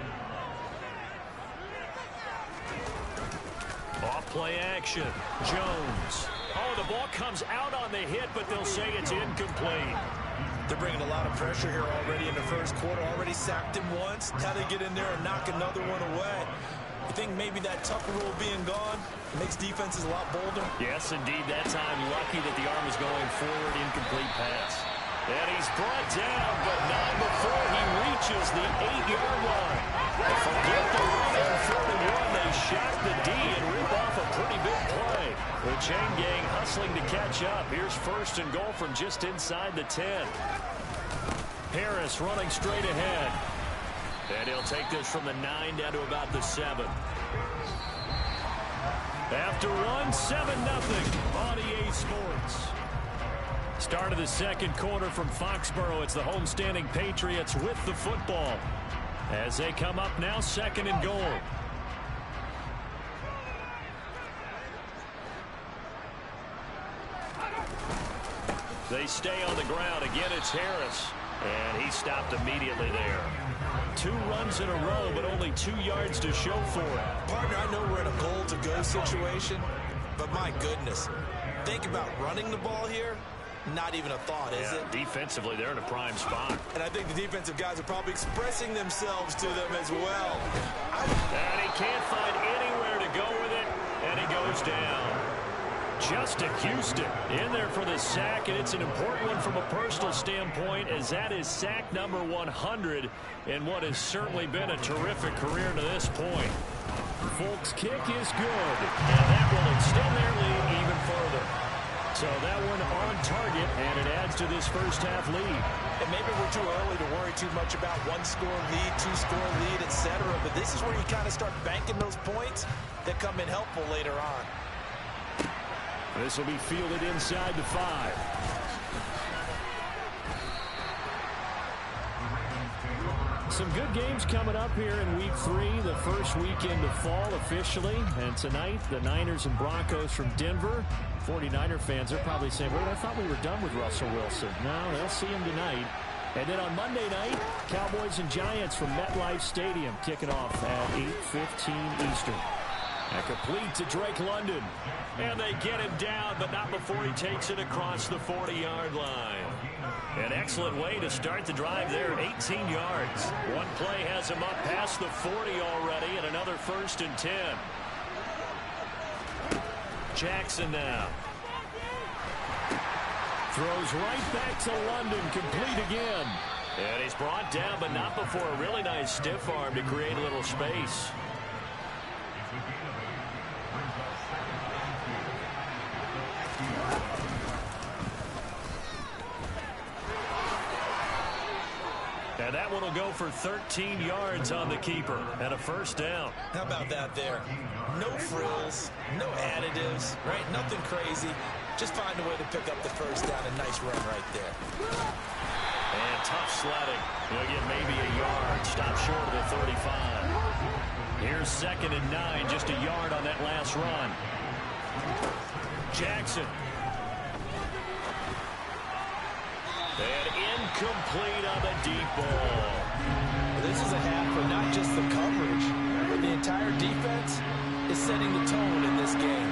[SPEAKER 9] Off play action. Jones. Oh, the ball comes out on the hit, but they'll say it's incomplete.
[SPEAKER 10] They're bringing a lot of pressure here already in the first quarter. Already sacked him once. Now they get in there and knock another one away. You think maybe that Tucker rule being gone makes defenses a lot bolder?
[SPEAKER 9] Yes, indeed. That time, lucky that the arm is going forward. Incomplete pass. And he's brought down, but not before he reaches the 8-yard line. Forget the run on 4th and 1. They shot the D and rip off a pretty big play. The chain gang hustling to catch up. Here's 1st and goal from just inside the 10. Harris running straight ahead. And he'll take this from the 9 down to about the 7. After one, 7-0 on EA Sports. Start of the second quarter from Foxborough. It's the homestanding Patriots with the football as they come up now 2nd and goal. They stay on the ground. Again, it's Harris. And he stopped immediately there. 2 runs in a row, but only 2 yards to show for it.
[SPEAKER 10] Partner, I know we're in a goal-to-go situation, but my goodness. Think about running the ball here. Not even a thought, is it?
[SPEAKER 9] Defensively, they're in a prime spot.
[SPEAKER 10] And I think the defensive guys are probably expressing themselves to them as well.
[SPEAKER 9] And he can't find anywhere to go with it. goes down. Justin Houston in there for the sack, and it's an important one from a personal standpoint, as that is sack number 100 in what has certainly been a terrific career to this point. Folk's kick is good, and that will extend their lead even further. So that one on target, and it adds to this first half lead.
[SPEAKER 10] And maybe we're too early to worry too much about one-score lead, two-score lead, etc. But this is where you kind of start banking those points that come in helpful later on.
[SPEAKER 9] This will be fielded inside the 5. Some good games coming up here in Week 3, the first weekend of fall officially. And tonight, the Niners and Broncos from Denver. 49er fans are probably saying, wait, I thought we were done with Russell Wilson. No, they'll see him tonight. And then on Monday night, Cowboys and Giants from MetLife Stadium kicking off at 8:15 Eastern. And complete to Drake London. And they get him down, but not before he takes it across the 40-yard line. An excellent way to start the drive there, 18 yards. One play has him up past the 40 already, and another 1st and 10. Jackson now. Throws right back to London, complete again. And he's brought down, but not before a really nice stiff arm to create a little space. And that one will go for 13 yards on the keeper and a 1st down.
[SPEAKER 10] How about that there? No frills, no additives, right? Nothing crazy. Just find a way to pick up the 1st down. A nice run right there.
[SPEAKER 9] And tough sledding. He'll get maybe a yard. Stop short of the 35. Here's 2nd and 9. Just a yard on that last run. Jackson. And incomplete on the deep ball.
[SPEAKER 10] This is a half for not just the coverage, but the entire defense is setting the tone in this game.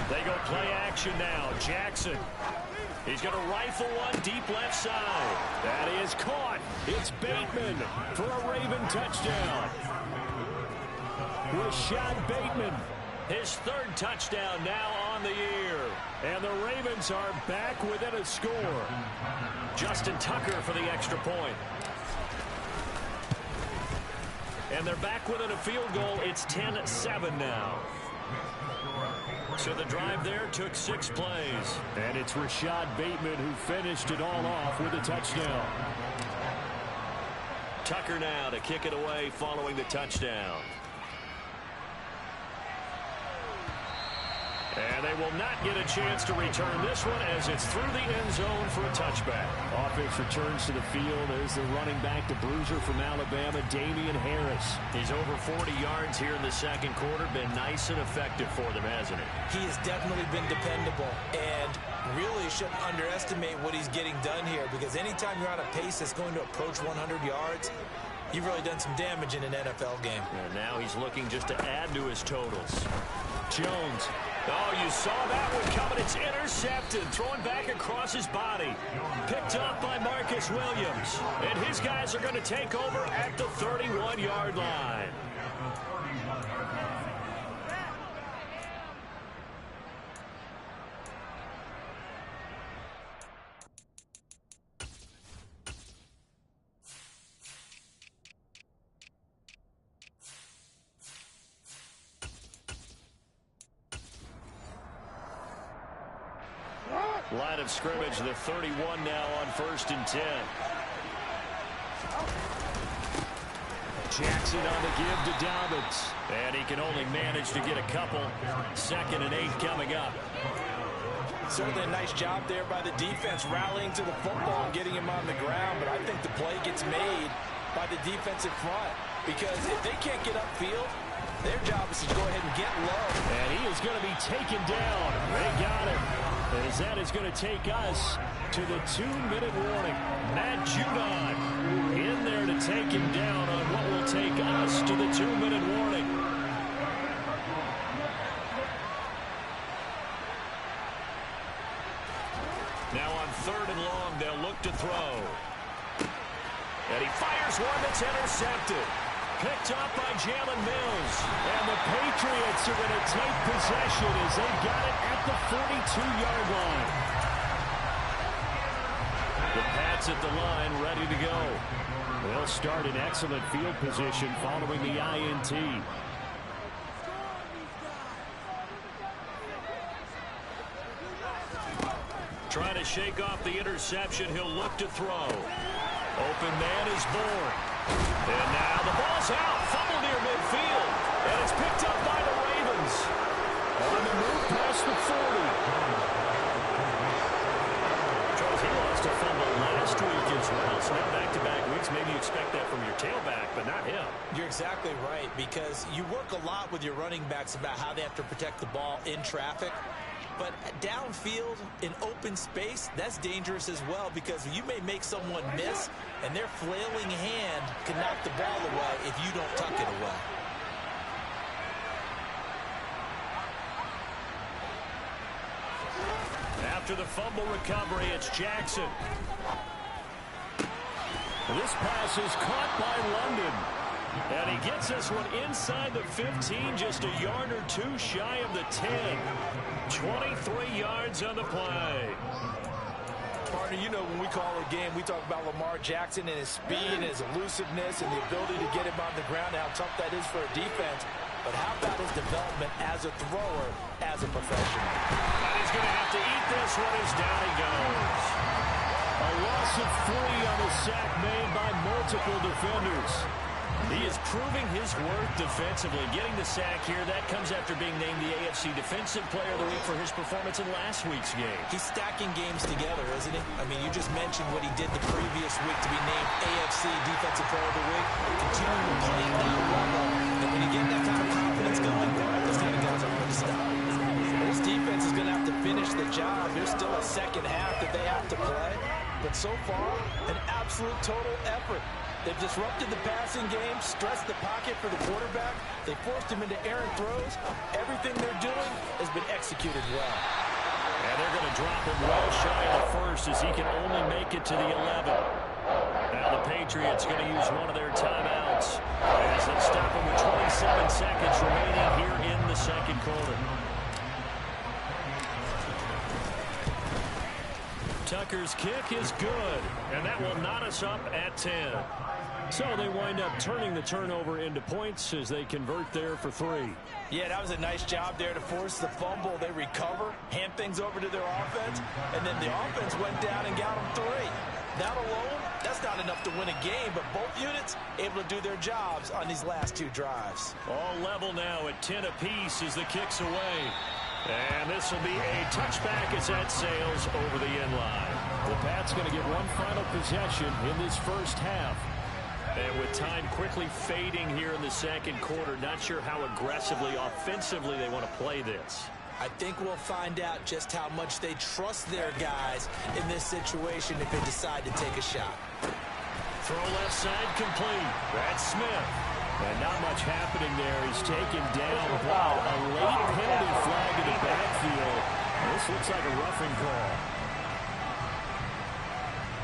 [SPEAKER 9] They go play action now. Jackson. He's going to rifle one deep left side. That is caught. It's Bateman for a Raven touchdown. Rashad Bateman. His 3rd touchdown now on the year. And the Ravens are back within a score. Justin Tucker for the extra point. And they're back within a field goal. It's 10-7 now. So the drive there took 6 plays. And it's Rashad Bateman who finished it all off with a touchdown. Tucker now to kick it away following the touchdown. And they will not get a chance to return this one as it's through the end zone for a touchback. Offense returns to the field as the running back, the bruiser from Alabama, Damian Harris. He's over 40 yards here in the 2nd quarter. Been nice and effective for them, hasn't he?
[SPEAKER 10] He has definitely been dependable and really shouldn't underestimate what he's getting done here, because anytime you're on a pace that's going to approach 100 yards, you've really done some damage in an NFL game.
[SPEAKER 9] And now he's looking just to add to his totals. Jones. Oh, you saw that one coming. It's intercepted. Thrown back across his body. Picked up by Marcus Williams. And his guys are going to take over at the 31-yard line. Line of scrimmage, the 31 now on 1st and 10. Jackson on the give to Dobbins. And he can only manage to get a couple. 2nd and 8 coming up.
[SPEAKER 10] Certainly a nice job there by the defense, rallying to the football and getting him on the ground. But I think the play gets made by the defensive front, because if they can't get upfield, their job is to go ahead and get low.
[SPEAKER 9] And he is going to be taken down. They got him. As that is going to take us to the 2-minute warning. Matt Judon in there to take him down on what will take us to the 2-minute warning. Now on 3rd and long, they'll look to throw. And he fires one that's intercepted. Picked up by Jalen Mills. And the Patriots are going to take possession as they got it at the 42-yard line. The Pats at the line, ready to go. They'll start in excellent field position following the INT. Trying to shake off the interception. He'll look to throw. Open man is born. And now the ball's out. Fumble near midfield. And it's picked up by the Ravens. On the move past the 40. Charles, he lost a fumble last week as well. So now back-to-back weeks, maybe you expect that from your tailback, but not him.
[SPEAKER 10] You're exactly right, because you work a lot with your running backs about how they have to protect the ball in traffic. But downfield, in open space, that's dangerous as well, because you may make someone miss, and their flailing hand can knock the ball away if you don't tuck it away.
[SPEAKER 9] After the fumble recovery, it's Jackson. This pass is caught by London. And he gets this one inside the 15, just a yard or two shy of the 10. 23 yards on the play.
[SPEAKER 10] Partner, you know when we call a game, we talk about Lamar Jackson and his speed and his elusiveness and the ability to get him on the ground, how tough that is for a defense. But how about his development as a thrower, as a professional?
[SPEAKER 9] And he's going to have to eat this one as down he goes. A loss of 3 on a sack made by multiple defenders. He is proving his worth defensively. Getting the sack here, that comes after being named the AFC Defensive Player of the Week for his performance in last week's game.
[SPEAKER 10] He's stacking games together, isn't he? I mean, you just mentioned what he did the previous week to be named AFC Defensive Player of the Week. Continuing to play at that level. And when you get that kind of confidence going, those kind of guys are hard to stop. This defense is going to have to finish the job. There's still a second half that they have to play. But so far, an absolute total effort. They've disrupted the passing game, stressed the pocket for the quarterback. They forced him into errant throws. Everything they're doing has been executed well.
[SPEAKER 9] And they're going to drop him well shy of the first as he can only make it to the 11. Now the Patriots going to use one of their timeouts as they stop him with 27 seconds remaining here in the second quarter. Tucker's kick is good, and that will knot us up at 10. So they wind up turning the turnover into points as they convert there for 3.
[SPEAKER 10] Yeah, that was a nice job there to force the fumble. They recover, hand things over to their offense, and then the offense went down and got them 3. That alone, that's not enough to win a game, but both units able to do their jobs on these last 2 drives.
[SPEAKER 9] All level now at 10 apiece as the kick's away. And this will be a touchback as that sails over the end line. The Pats going to get one final possession in this first half. And with time quickly fading here in the second quarter, not sure how aggressively, offensively they want to play this.
[SPEAKER 10] I think we'll find out just how much they trust their guys in this situation if they decide to take a shot.
[SPEAKER 9] Throw left side complete. That's Smith. And not much happening there. He's taken down. Wow, a late penalty flag in the backfield. This looks like a roughing call.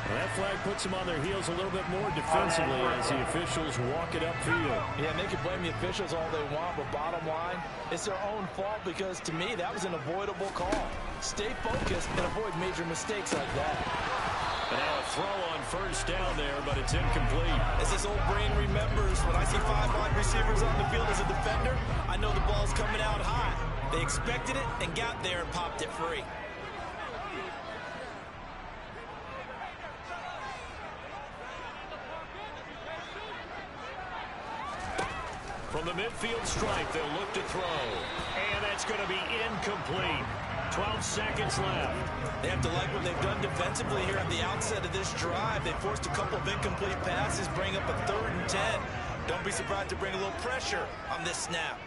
[SPEAKER 9] Well, that flag puts them on their heels a little bit more defensively as the officials walk it upfield.
[SPEAKER 10] Yeah, and they can blame the officials all they want, but bottom line, it's their own fault because, to me, that was an avoidable call. Stay focused and avoid major mistakes like that.
[SPEAKER 9] And now a throw on first down there, but it's incomplete.
[SPEAKER 10] As this old brain remembers, when I see 5 wide receivers on the field as a defender, I know the ball's coming out high. They expected it and got there and popped it free.
[SPEAKER 9] From the midfield stripe, they'll look to throw. And that's going to be incomplete. 12 seconds left.
[SPEAKER 10] They have to like what they've done defensively here at the outset of this drive. They forced a couple of incomplete passes, bring up a 3rd and 10. Don't be surprised to bring a little pressure on this snap.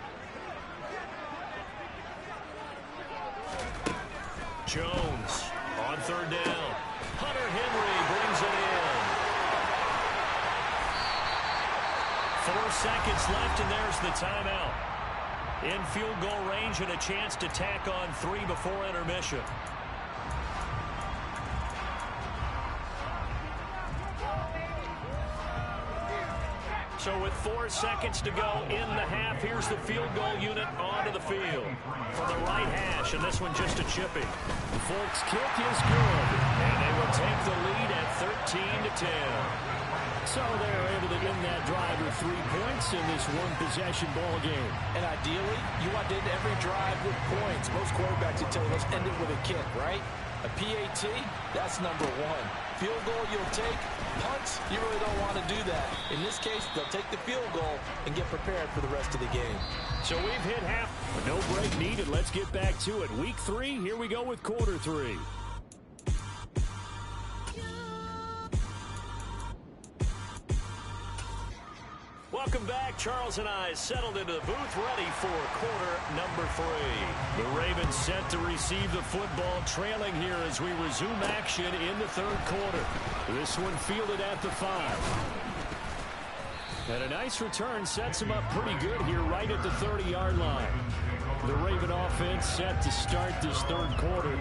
[SPEAKER 9] Jones on 3rd down. Hunter Henry brings it in. 4 seconds left, and there's the timeout. In field goal range and a chance to tack on 3 before intermission. So with 4 seconds to go in the half, here's the field goal unit onto the field. From the right hash, and this one just a chipping.
[SPEAKER 11] The Folks kick is good.
[SPEAKER 9] And they will take the lead at 13-10.
[SPEAKER 11] So they're able to end that drive with 3 points in this one-possession ball game.
[SPEAKER 10] And ideally, you want to end every drive with points. Most quarterbacks would tell you, let's end it with a kick, right? A PAT, that's number 1. Field goal you'll take. Punts, you really don't want to do that. In this case, they'll take the field goal and get prepared for the rest of the game.
[SPEAKER 9] So we've hit half.
[SPEAKER 11] No break needed. Let's get back to it. Week 3, here we go with quarter 3.
[SPEAKER 9] Welcome back. Charles and I settled into the booth, ready for quarter number 3. The Ravens set to receive the football, trailing here as we resume action in the third quarter. This one fielded at the 5. And a nice return sets him up pretty good here right at the 30-yard line. The Raven offense set to start this third quarter.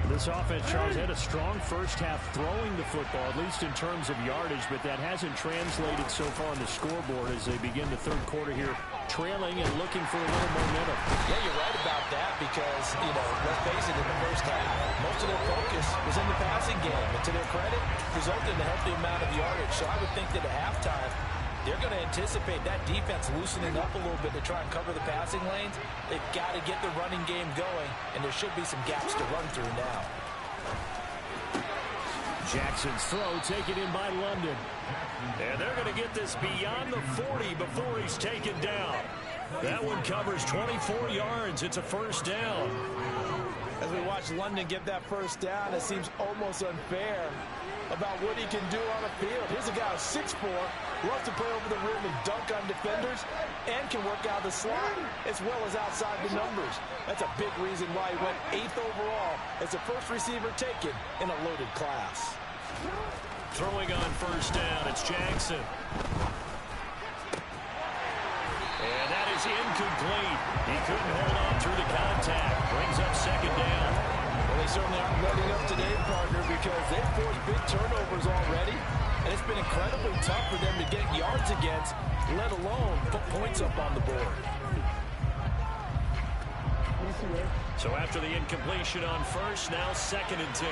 [SPEAKER 9] This offense, Charles, had a strong first half throwing the football, at least in terms of yardage, but that hasn't translated so far on the scoreboard as they begin the third quarter here, trailing and looking for a little momentum.
[SPEAKER 10] Yeah, you're right about that because, let's face it, in the first half, most of their focus was in the passing game. And to their credit, resulted in a healthy amount of yardage. So I would think that at halftime, they're going to anticipate that defense loosening up a little bit to try and cover the passing lanes. They've got to get the running game going, and there should be some gaps to run through now.
[SPEAKER 11] Jackson's throw taken in by London.
[SPEAKER 9] And they're going to get this beyond the 40 before he's taken down. That one covers 24 yards. It's a first down.
[SPEAKER 10] As we watch London get that first down, it seems almost unfair about what he can do on the field. Here's a guy who's 6'4", loves to play over the rim and dunk on defenders, and can work out the slot as well as outside the numbers. That's a big reason why he went 8th overall as the first receiver taken in a loaded class.
[SPEAKER 9] Throwing on first down, it's Jackson. And that is incomplete. He couldn't hold on through the contact. Brings up second down.
[SPEAKER 10] Well, they certainly aren't letting up today, partner, because they've forced big turnovers already. And it's been incredibly tough for them to get yards against, let alone put points up on the board.
[SPEAKER 9] So after the incompletion on first, now 2nd and 10.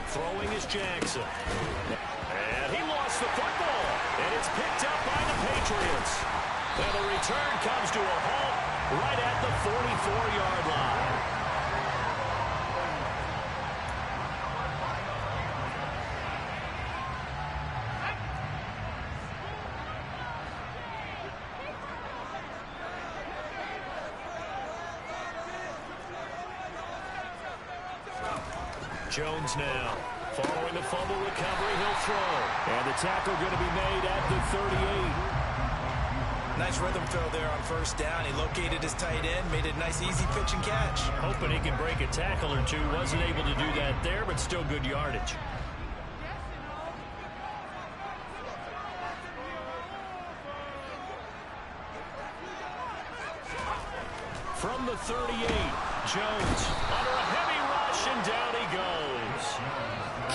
[SPEAKER 9] Throwing is Jackson. And he lost the football. And it's picked up by the Patriots. And the return comes to a halt right at the 44-yard line. Jones now. Following the fumble recovery, he'll throw. And the tackle going to be made at the 38.
[SPEAKER 10] Nice rhythm throw there on first down. He located his tight end, made it a nice easy pitch and catch.
[SPEAKER 9] Hoping he can break a tackle or two. Wasn't able to do that there, but still good yardage. From the 38, Jones under a heavy rush, and down he goes.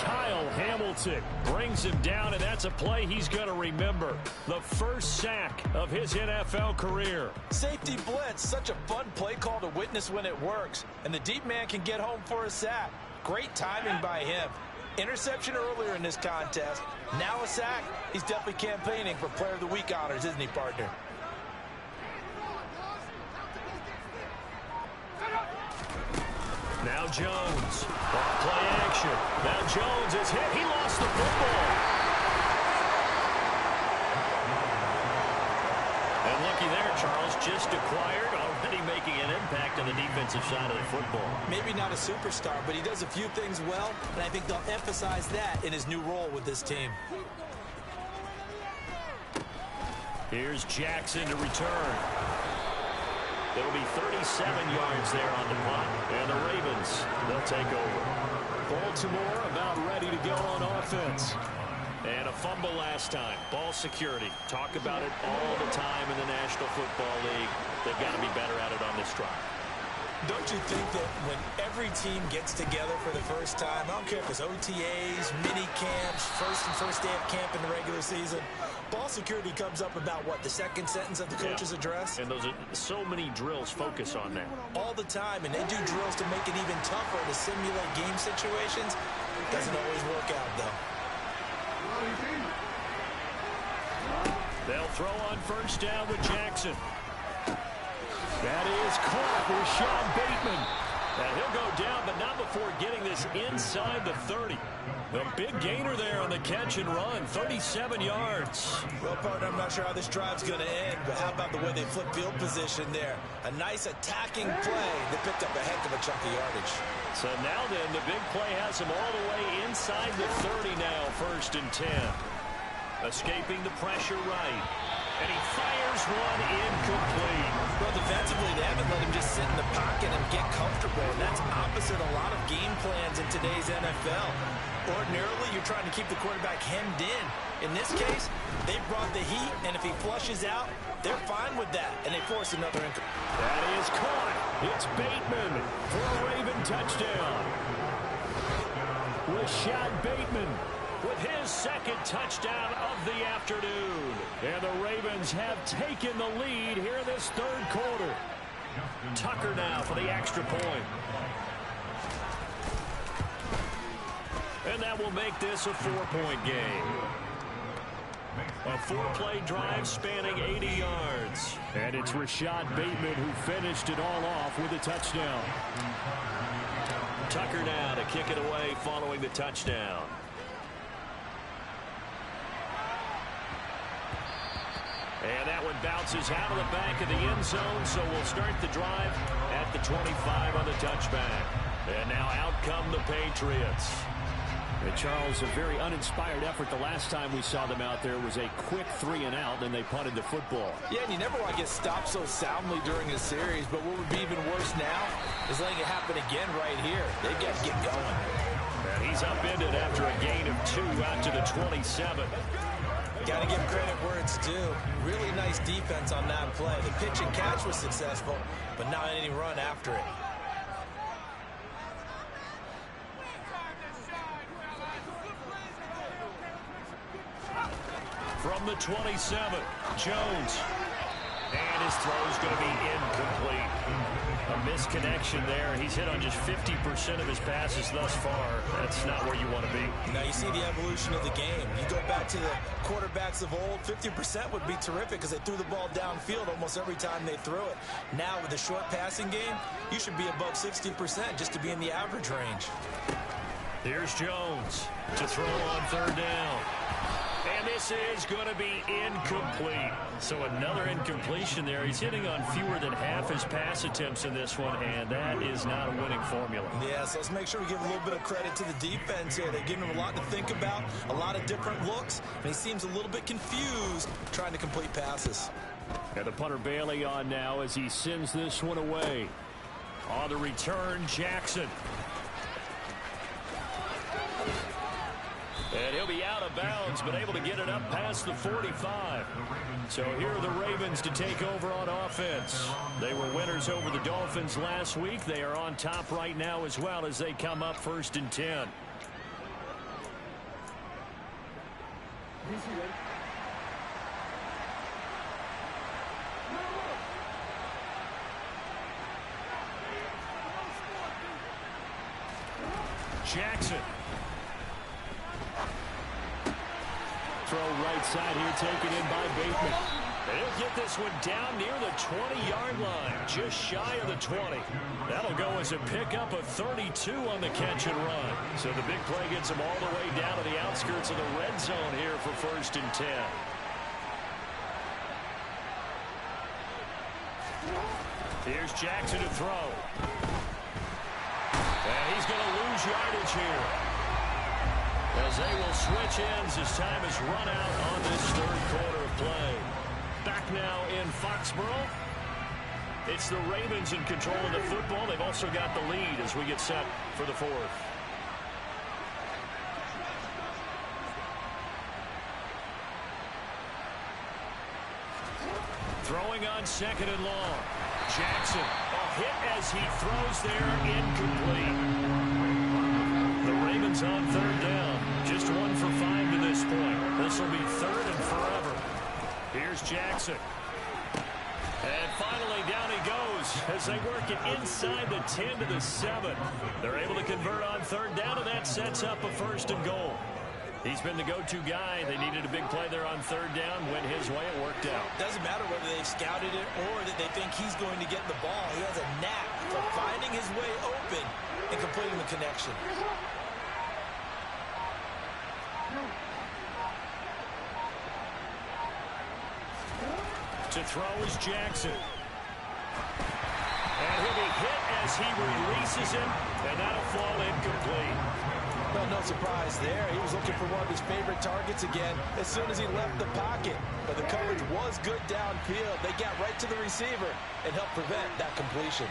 [SPEAKER 9] Kyle Hamilton brings him down, and that's a play he's going to remember. The first sack of his NFL career.
[SPEAKER 10] Safety blitz, such a fun play call to witness when it works. And the deep man can get home for a sack. Great timing by him. Interception earlier in this contest. Now a sack. He's definitely campaigning for Player of the Week honors, isn't he, partner?
[SPEAKER 9] Now Jones. Play action. Now Jones is hit. He lost the football. And looky there, Charles, just acquired, already making an impact on the defensive side of the football.
[SPEAKER 10] Maybe not a superstar, but he does a few things well, and I think they'll emphasize that in his new role with this team.
[SPEAKER 9] Here's Jackson to return. It'll be 37 yards there on the punt. And the Ravens, they'll take over.
[SPEAKER 11] Baltimore about ready to go on offense.
[SPEAKER 9] And a fumble last time. Ball security. Talk about it all the time in the National Football League. They've got to be better at it on this drive.
[SPEAKER 10] Don't you think that when every team gets together for the first time, I don't care if it's OTAs, mini camps, first day of camp in the regular season, ball security comes up about what, the second sentence of the coach's address?
[SPEAKER 9] And those are so many drills focus on that.
[SPEAKER 10] All the time, and they do drills to make it even tougher to simulate game situations. Doesn't always work out, though.
[SPEAKER 9] They'll throw on first down with Jackson. That is caught with Sean Bateman. And he'll go down, but not before getting this inside the 30. A big gainer there on the catch and run, 37 yards.
[SPEAKER 10] Well, partner, I'm not sure how this drive's going to end, but how about the way they flip field position there? A nice attacking play. They picked up a heck of a chunk of yardage.
[SPEAKER 9] So now then, the big play has him all the way inside the 30 now, 1st and 10. Escaping the pressure right. And he fires one incomplete.
[SPEAKER 10] Well, defensively, they haven't let him just sit in the pocket and get comfortable. And that's opposite a lot of game plans in today's NFL. Ordinarily, you're trying to keep the quarterback hemmed in. In this case, they brought the heat, and if he flushes out, they're fine with that. And they force another incomplete.
[SPEAKER 9] That is caught. It's Bateman for a Raven touchdown. Rashad Bateman with his second touchdown of the afternoon. And the Ravens have taken the lead here in this 3rd quarter. Tucker now for the extra point. And that will make this a 4-point game. A 4-play drive spanning 80 yards. And it's Rashad Bateman who finished it all off with a touchdown. Tucker now to kick it away following the touchdown. And that one bounces out of the back of the end zone, so we'll start the drive at the 25 on the touchback. And now out come the Patriots. And Charles, a very uninspired effort. The last time we saw them out there was a quick 3-and-out, then they punted the football.
[SPEAKER 10] Yeah, and you never want to get stopped so soundly during a series, but what would be even worse now is letting it happen again right here. They've got to get going.
[SPEAKER 9] And he's upended after a gain of 2 out to the 27.
[SPEAKER 10] Got to give credit where it's due. Really nice defense on that play. The pitch and catch was successful, but not any run after it.
[SPEAKER 9] From the 27, Jones. And his throw's going to be incomplete. A misconnection there. He's hit on just 50% of his passes thus far. That's not where you want to be.
[SPEAKER 10] Now you see the evolution of the game. You go back to the quarterbacks of old, 50% would be terrific because they threw the ball downfield almost every time they threw it. Now with the short passing game, you should be above 60% just to be in the average range.
[SPEAKER 9] Here's Jones to throw on 3rd down. And this is going to be incomplete. So another incompletion there. He's hitting on fewer than half his pass attempts in this one, and that is not a winning formula.
[SPEAKER 10] Yeah, so let's make sure we give a little bit of credit to the defense here. They've given him a lot to think about, a lot of different looks, and he seems a little bit confused trying to complete passes.
[SPEAKER 9] And the punter Bailey on now as he sends this one away. On the return, Jackson. And he'll be out of bounds, but able to get it up past the 45. So here are the Ravens to take over on offense. They were winners over the Dolphins last week. They are on top right now as well as they come up 1st and 10. Jackson. Throw right side here, taken in by Bateman. They'll get this one down near the 20-yard line, just shy of the 20. That'll go as a pickup of 32 on the catch and run. So the big play gets them all the way down to the outskirts of the red zone here for 1st and 10. Here's Jackson to throw. And he's going to lose yardage here, as they will switch ends as time is run out on this 3rd quarter of play. Back now in Foxborough. It's the Ravens in control of the football. They've also got the lead as we get set for the 4th. Throwing on 2nd and long. Jackson, a hit as he throws there, incomplete. The Ravens on third down. Just 1 for 5 to this point. This will be third and forever. Here's Jackson. And finally, down he goes as they work it inside the 10 to the 7. They're able to convert on third down, and that sets up a first and goal. He's been the go-to guy. They needed a big play there on third down. Went his way. It worked out.
[SPEAKER 10] Doesn't matter whether they've scouted it or that they think he's going to get the ball. He has a knack for finding his way open and completing the connection.
[SPEAKER 9] To throw is Jackson. And he'll be hit as he releases him, and that'll fall incomplete.
[SPEAKER 10] Well, no surprise there. He was looking for one of his favorite targets again as soon as he left the pocket. But the coverage was good downfield. They got right to the receiver and helped prevent that completion.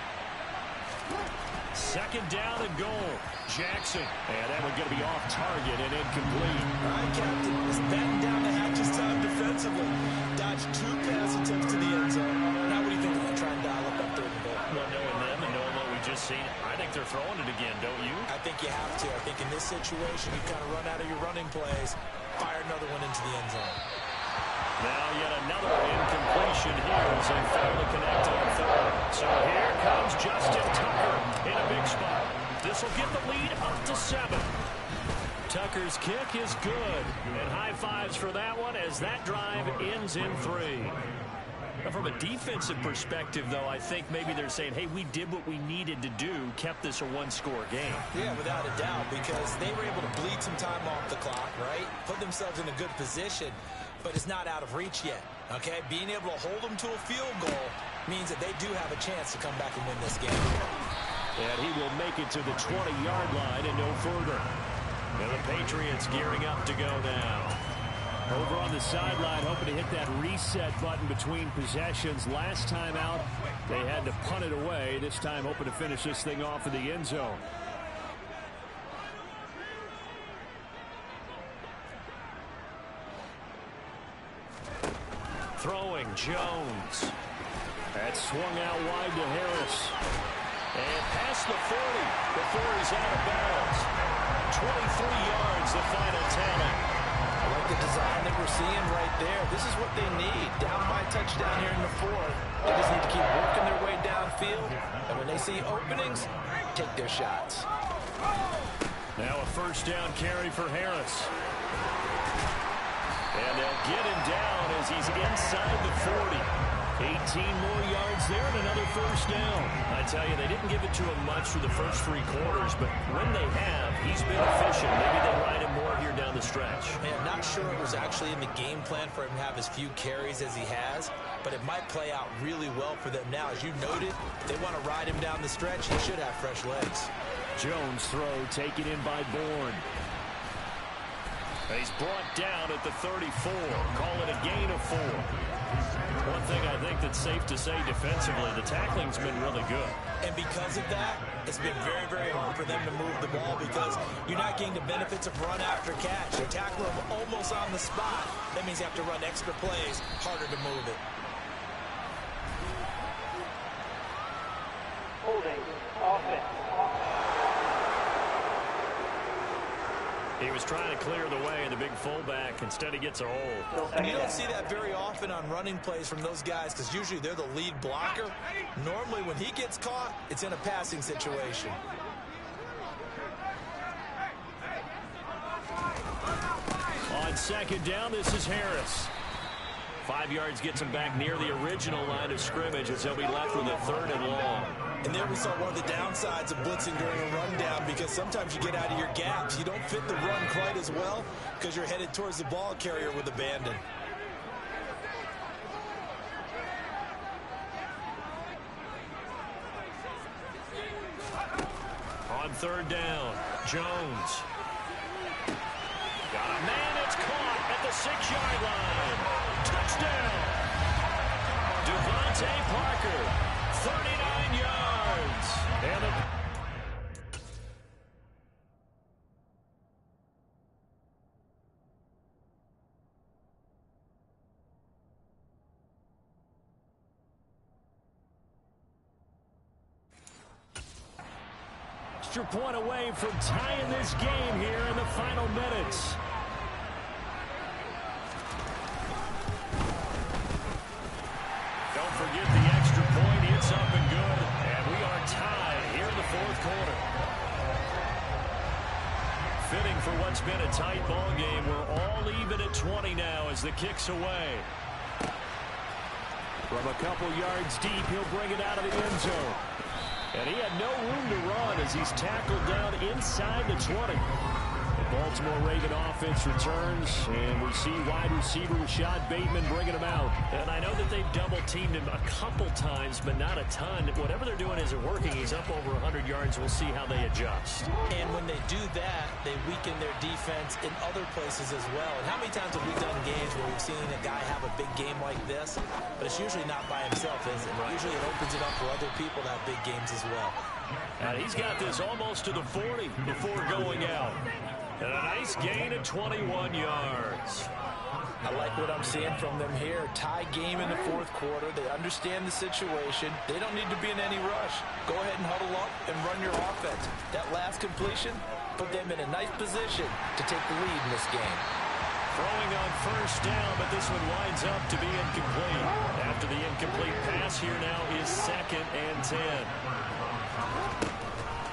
[SPEAKER 9] Second down and goal. Jackson. And that one's going to be off target and incomplete.
[SPEAKER 10] All right, Captain. Just batten down the hatches time defensively. Dodged 2 pass attempts to the end zone. Now what do you think? They're trying to dial up that third and goal.
[SPEAKER 9] Well, knowing them and knowing what we just seen, I think they're throwing it again, don't you?
[SPEAKER 10] I think you have to. I think in this situation, you kind of run out of your running plays, fire another one into the end zone.
[SPEAKER 9] Now yet another incompletion here as they fail to connect on third. So here comes Justin Tucker in a big spot. This will get the lead up to 7. Tucker's kick is good. And high fives for that one as that drive ends in 3. From a defensive perspective, though, I think maybe they're saying, hey, we did what we needed to do, kept this a one-score game.
[SPEAKER 10] Yeah, without a doubt, because they were able to bleed some time off the clock, right? Put themselves in a good position, but it's not out of reach yet, okay? Being able to hold them to a field goal means that they do have a chance to come back and win this game.
[SPEAKER 9] And he will make it to the 20-yard line and no further. And the Patriots gearing up to go now. Over on the sideline, hoping to hit that reset button between possessions. Last time out, they had to punt it away. This time, hoping to finish this thing off in the end zone. Throwing, Jones. That swung out wide to Harris. And past the 40 before he's out of bounds. 23 yards, the final tally.
[SPEAKER 10] I like the design that we're seeing right there. This is what they need. Down by touchdown here in the 4th. They just need to keep working their way downfield. And when they see openings, take their shots.
[SPEAKER 9] Now a first down carry for Harris. And they'll get him down as he's inside the 40. 18 more yards there and another first down. I tell you, they didn't give it to him much for the first 3 quarters, but when they have, he's been efficient. Maybe they ride him more here down the stretch.
[SPEAKER 10] Man, not sure it was actually in the game plan for him to have as few carries as he has, but it might play out really well for them now. As you noted, if they want to ride him down the stretch, he should have fresh legs.
[SPEAKER 9] Jones throw taken in by Bourne. He's brought down at the 34. Call it a gain of 4. One thing I think that's safe to say defensively, the tackling's been really good.
[SPEAKER 10] And because of that, it's been very, very hard for them to move the ball because you're not getting the benefits of run after catch. You tackle them almost on the spot. That means you have to run extra plays, harder to move it.
[SPEAKER 12] Holding, offense.
[SPEAKER 9] He was trying to clear the way, and the big fullback instead he gets a hold.
[SPEAKER 10] And you don't see that very often on running plays from those guys because usually they're the lead blocker. Normally when he gets caught, it's in a passing situation.
[SPEAKER 9] On second down, this is Harris. 5 yards gets him back near the original line of scrimmage as he'll be left with a 3rd and long.
[SPEAKER 10] And there we saw one of the downsides of blitzing during a rundown because sometimes you get out of your gaps. You don't fit the run quite as well because you're headed towards the ball carrier with abandon.
[SPEAKER 9] On 3rd down, Jones. Got a man, it's caught at the 6-yard line. Touchdown! Devontae Parker, 39 yards. And a
[SPEAKER 11] extra point away from tying this game here in the final minutes. Don't forget the extra point. It's up and good. And we are tied here in the fourth quarter. Fitting for what's been a tight ball game. We're all even at 20 now as the kick's away. From a couple yards deep, he'll bring it out of the end zone. And he had no room to run as he's tackled down inside the 20. The Baltimore Raven offense returns, and we see wide receiver Rashad Bateman bringing him out. And I know that they've double-teamed him a couple times, but not a ton. Whatever they're doing isn't working. He's up over 100 yards. We'll see how they adjust.
[SPEAKER 10] And when they do that, they weaken their defense in other places as well. And how many times have we done games where we've seen a guy have a big game like this, but it's usually not by himself, is it? Usually it opens it up for other people to have big games as well.
[SPEAKER 11] And he's got this almost to the 40 before going out. And a nice gain of 21 yards.
[SPEAKER 10] I like what I'm seeing from them here. Tie game in the fourth quarter. They understand the situation. They don't need to be in any rush. Go ahead and huddle up and run your offense. That last completion put them in a nice position to take the lead in this game.
[SPEAKER 11] Throwing on first down, but this one winds up to be incomplete. After the incomplete pass, here now is 2nd and 10.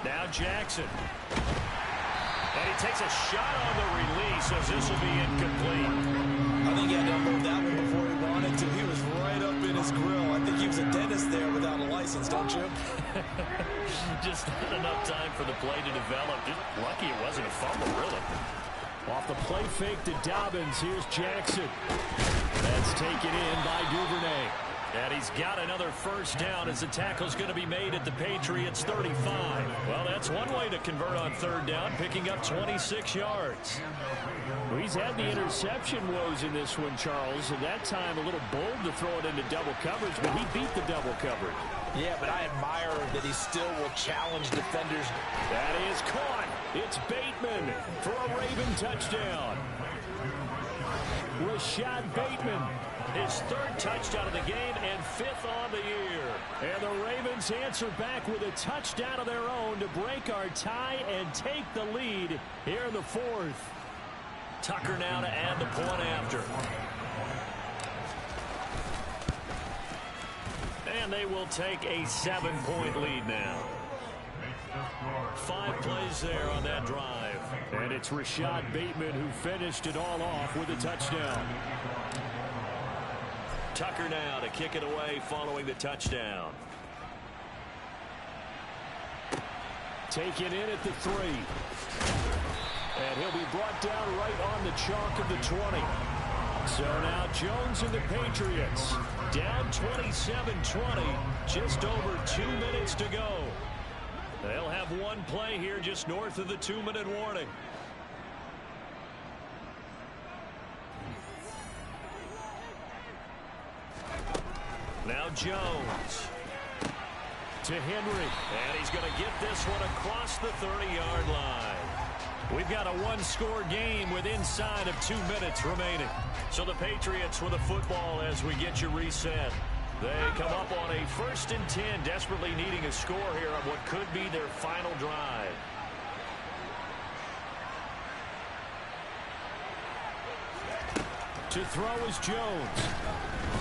[SPEAKER 11] Now Jackson. And he takes a shot on the release as this will be incomplete.
[SPEAKER 10] I think he had to unload that one before he wanted to. He was right up in his grill. I think he was a dentist there without a license, don't you?
[SPEAKER 11] Just not enough time for the play to develop. Just lucky it wasn't a fumble, really. Off the play fake to Dobbins, here's Jackson. That's taken in by Duvernay. And he's got another first down as the tackle's going to be made at the Patriots' 35. Well, that's one way to convert on third down, picking up 26 yards. Well, he's had the interception woes in this one, Charles, and that time a little bold to throw it into double coverage, but he beat the double coverage.
[SPEAKER 10] Yeah, but I admire that he still will challenge defenders.
[SPEAKER 11] That is caught. It's Bateman for a Raven touchdown. Rashad Bateman, his 3rd touchdown of the game and 5th on the year. And the Ravens answer back with a touchdown of their own to break our tie and take the lead here in the 4th. Tucker now to add the point after. And they will take a 7-point lead now. 5 plays there on that drive. And it's Rashad Bateman who finished it all off with a touchdown. Tucker now to kick it away following the touchdown. Taken in at the 3. And he'll be brought down right on the chalk of the 20. So now Jones and the Patriots down 27-20, just over 2 minutes to go. They'll have one play here just north of the 2-minute warning. Now Jones to Henry, and he's going to get this one across the 30-yard line. We've got a one-score game with inside of 2 minutes remaining. So the Patriots with the football as we get you reset. They come up on a 1st and 10, desperately needing a score here on what could be their final drive. To throw is Jones.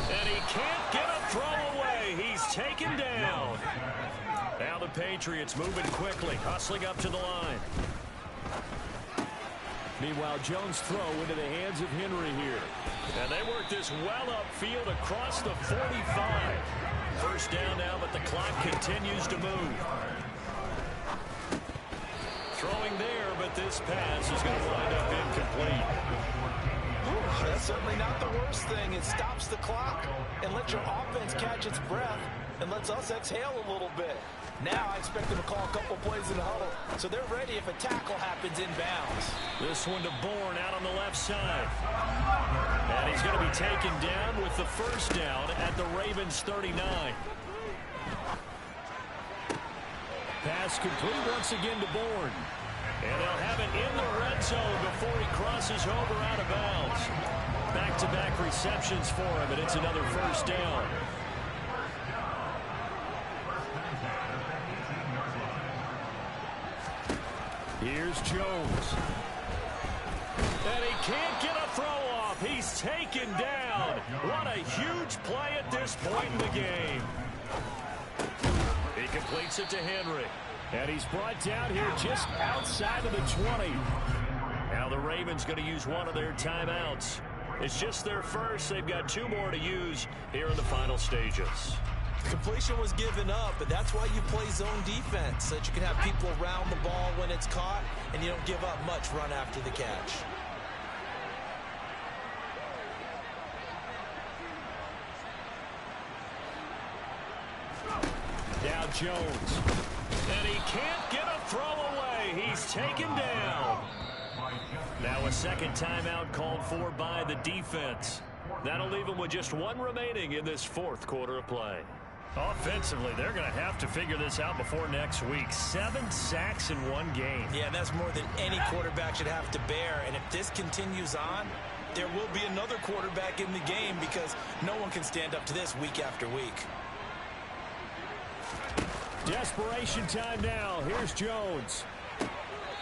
[SPEAKER 11] And he can't get a throw away. He's taken down. Now the Patriots moving quickly, hustling up to the line. Meanwhile, Jones' throw into the hands of Henry here. And they work this well upfield across the 45. First down now, but the clock continues to move. Throwing there, but this pass is going to wind up incomplete.
[SPEAKER 10] Ooh, that's certainly not the worst thing. It stops the clock and lets your offense catch its breath and lets us exhale a little bit. Now I expect them to call a couple plays in the huddle, so they're ready if a tackle happens inbounds.
[SPEAKER 11] This one to Bourne out on the left side. And he's going to be taken down with the first down at the Ravens' 39. Pass complete once again to Bourne. And they'll have it in the red zone before he crosses over out of bounds. Back-to-back receptions for him, and it's another first down.
[SPEAKER 9] Here's Jones. And he can't get a throw off. He's taken down. What a huge play at this point in the game. He completes it to Henry. And he's brought down here just outside of the 20. Now the Ravens going to use one of their timeouts. It's just their first. They've got 2 more to use here in the final stages.
[SPEAKER 10] Completion was given up, but that's why you play zone defense, so that you can have people around the ball when it's caught, and you don't give up much run after the catch.
[SPEAKER 9] Now Jones. And he can't get a throw away. He's taken down. Now a second timeout called for by the defense. That'll leave them with just 1 remaining in this 4th quarter of play. Offensively, they're going to have to figure this out before next week. 7 sacks in 1 game.
[SPEAKER 10] Yeah, that's more than any quarterback should have to bear. And if this continues on, there will be another quarterback in the game because no one can stand up to this week after week.
[SPEAKER 9] Desperation time now. Here's Jones.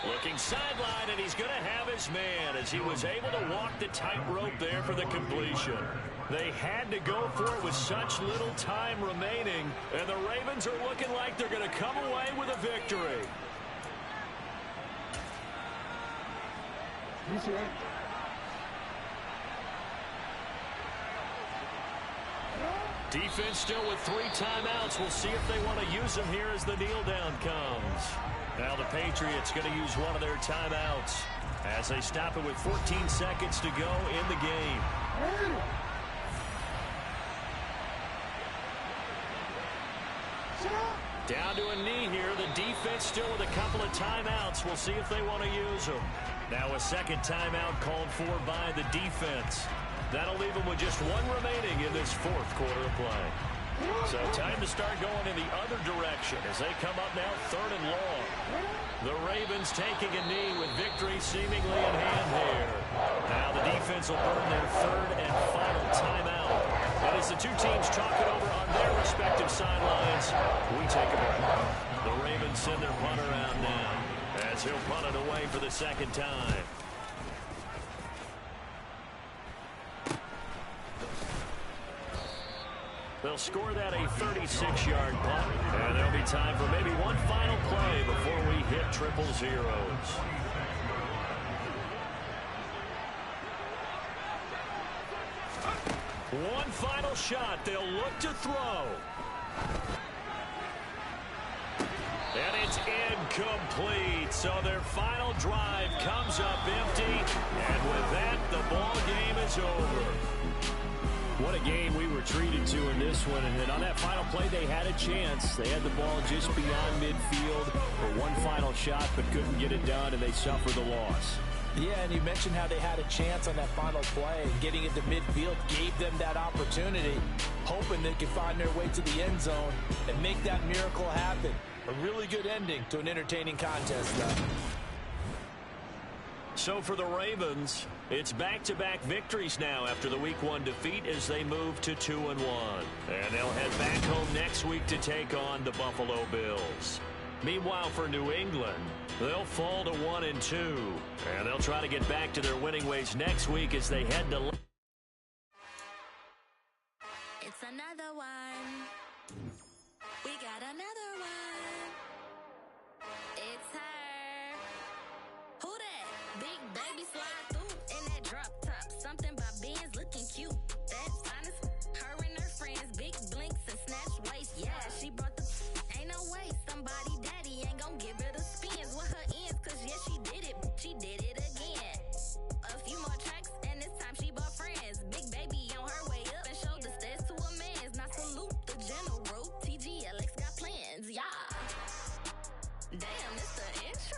[SPEAKER 9] Looking sideline, and he's going to have his man as he was able to walk the tightrope there for the completion. They had to go for it with such little time remaining, and the Ravens are looking like they're going to come away with a victory. Defense still with 3 timeouts. We'll see if they want to use them here as the kneel down comes. Now the Patriots going to use one of their timeouts as they stop it with 14 seconds to go in the game. Down to a knee here. The defense still with a couple of timeouts. We'll see if they want to use them. Now a second timeout called for by the defense. That'll leave them with just 1 remaining in this 4th quarter of play. So time to start going in the other direction as they come up now 3rd and long. The Ravens taking a knee with victory seemingly in hand here. Now the defense will burn their 3rd and final timeout. And as the 2 teams talk it over on their respective sidelines, we take a break. The Ravens send their punter out now as he'll punt it away for the 2nd time. They'll score that a 36-yard punt, and there'll be time for maybe one final play before we hit triple zeros. One final shot. They'll look to throw. And it's incomplete. So their final drive comes up empty. And with that, the ball game is over. What a game we were treated to in this one. And on that final play, they had a chance. They had the ball just beyond midfield for one final shot, but couldn't get it done, and they suffered the loss.
[SPEAKER 10] Yeah, and you mentioned how they had a chance on that final play. And getting into midfield gave them that opportunity, hoping they could find their way to the end zone and make that miracle happen. A really good ending to an entertaining contest, though.
[SPEAKER 9] So for the Ravens, it's back-to-back victories now after the Week 1 defeat as they move to 2-1. And they'll head back home next week to take on the Buffalo Bills. Meanwhile, for New England, they'll fall to 1-2. And they'll try to get back to their winning ways next week as they head to...
[SPEAKER 12] It's another one. We got another one. It's her. Who that? Big baby slide through in that drop top. Something about Benz looking cute. That's honest. Her and her friends, big blinks and snatch waist. Yeah, she brought the... Ain't no way somebody daddy ain't gonna give her the spins with her ends. Cause yeah, she did it. She did it again. A few more tracks and this time she bought friends. Big baby on her way up and showed the stairs to a man's. Now salute the general. TGLX got plans, yeah. Damn, it's the intro.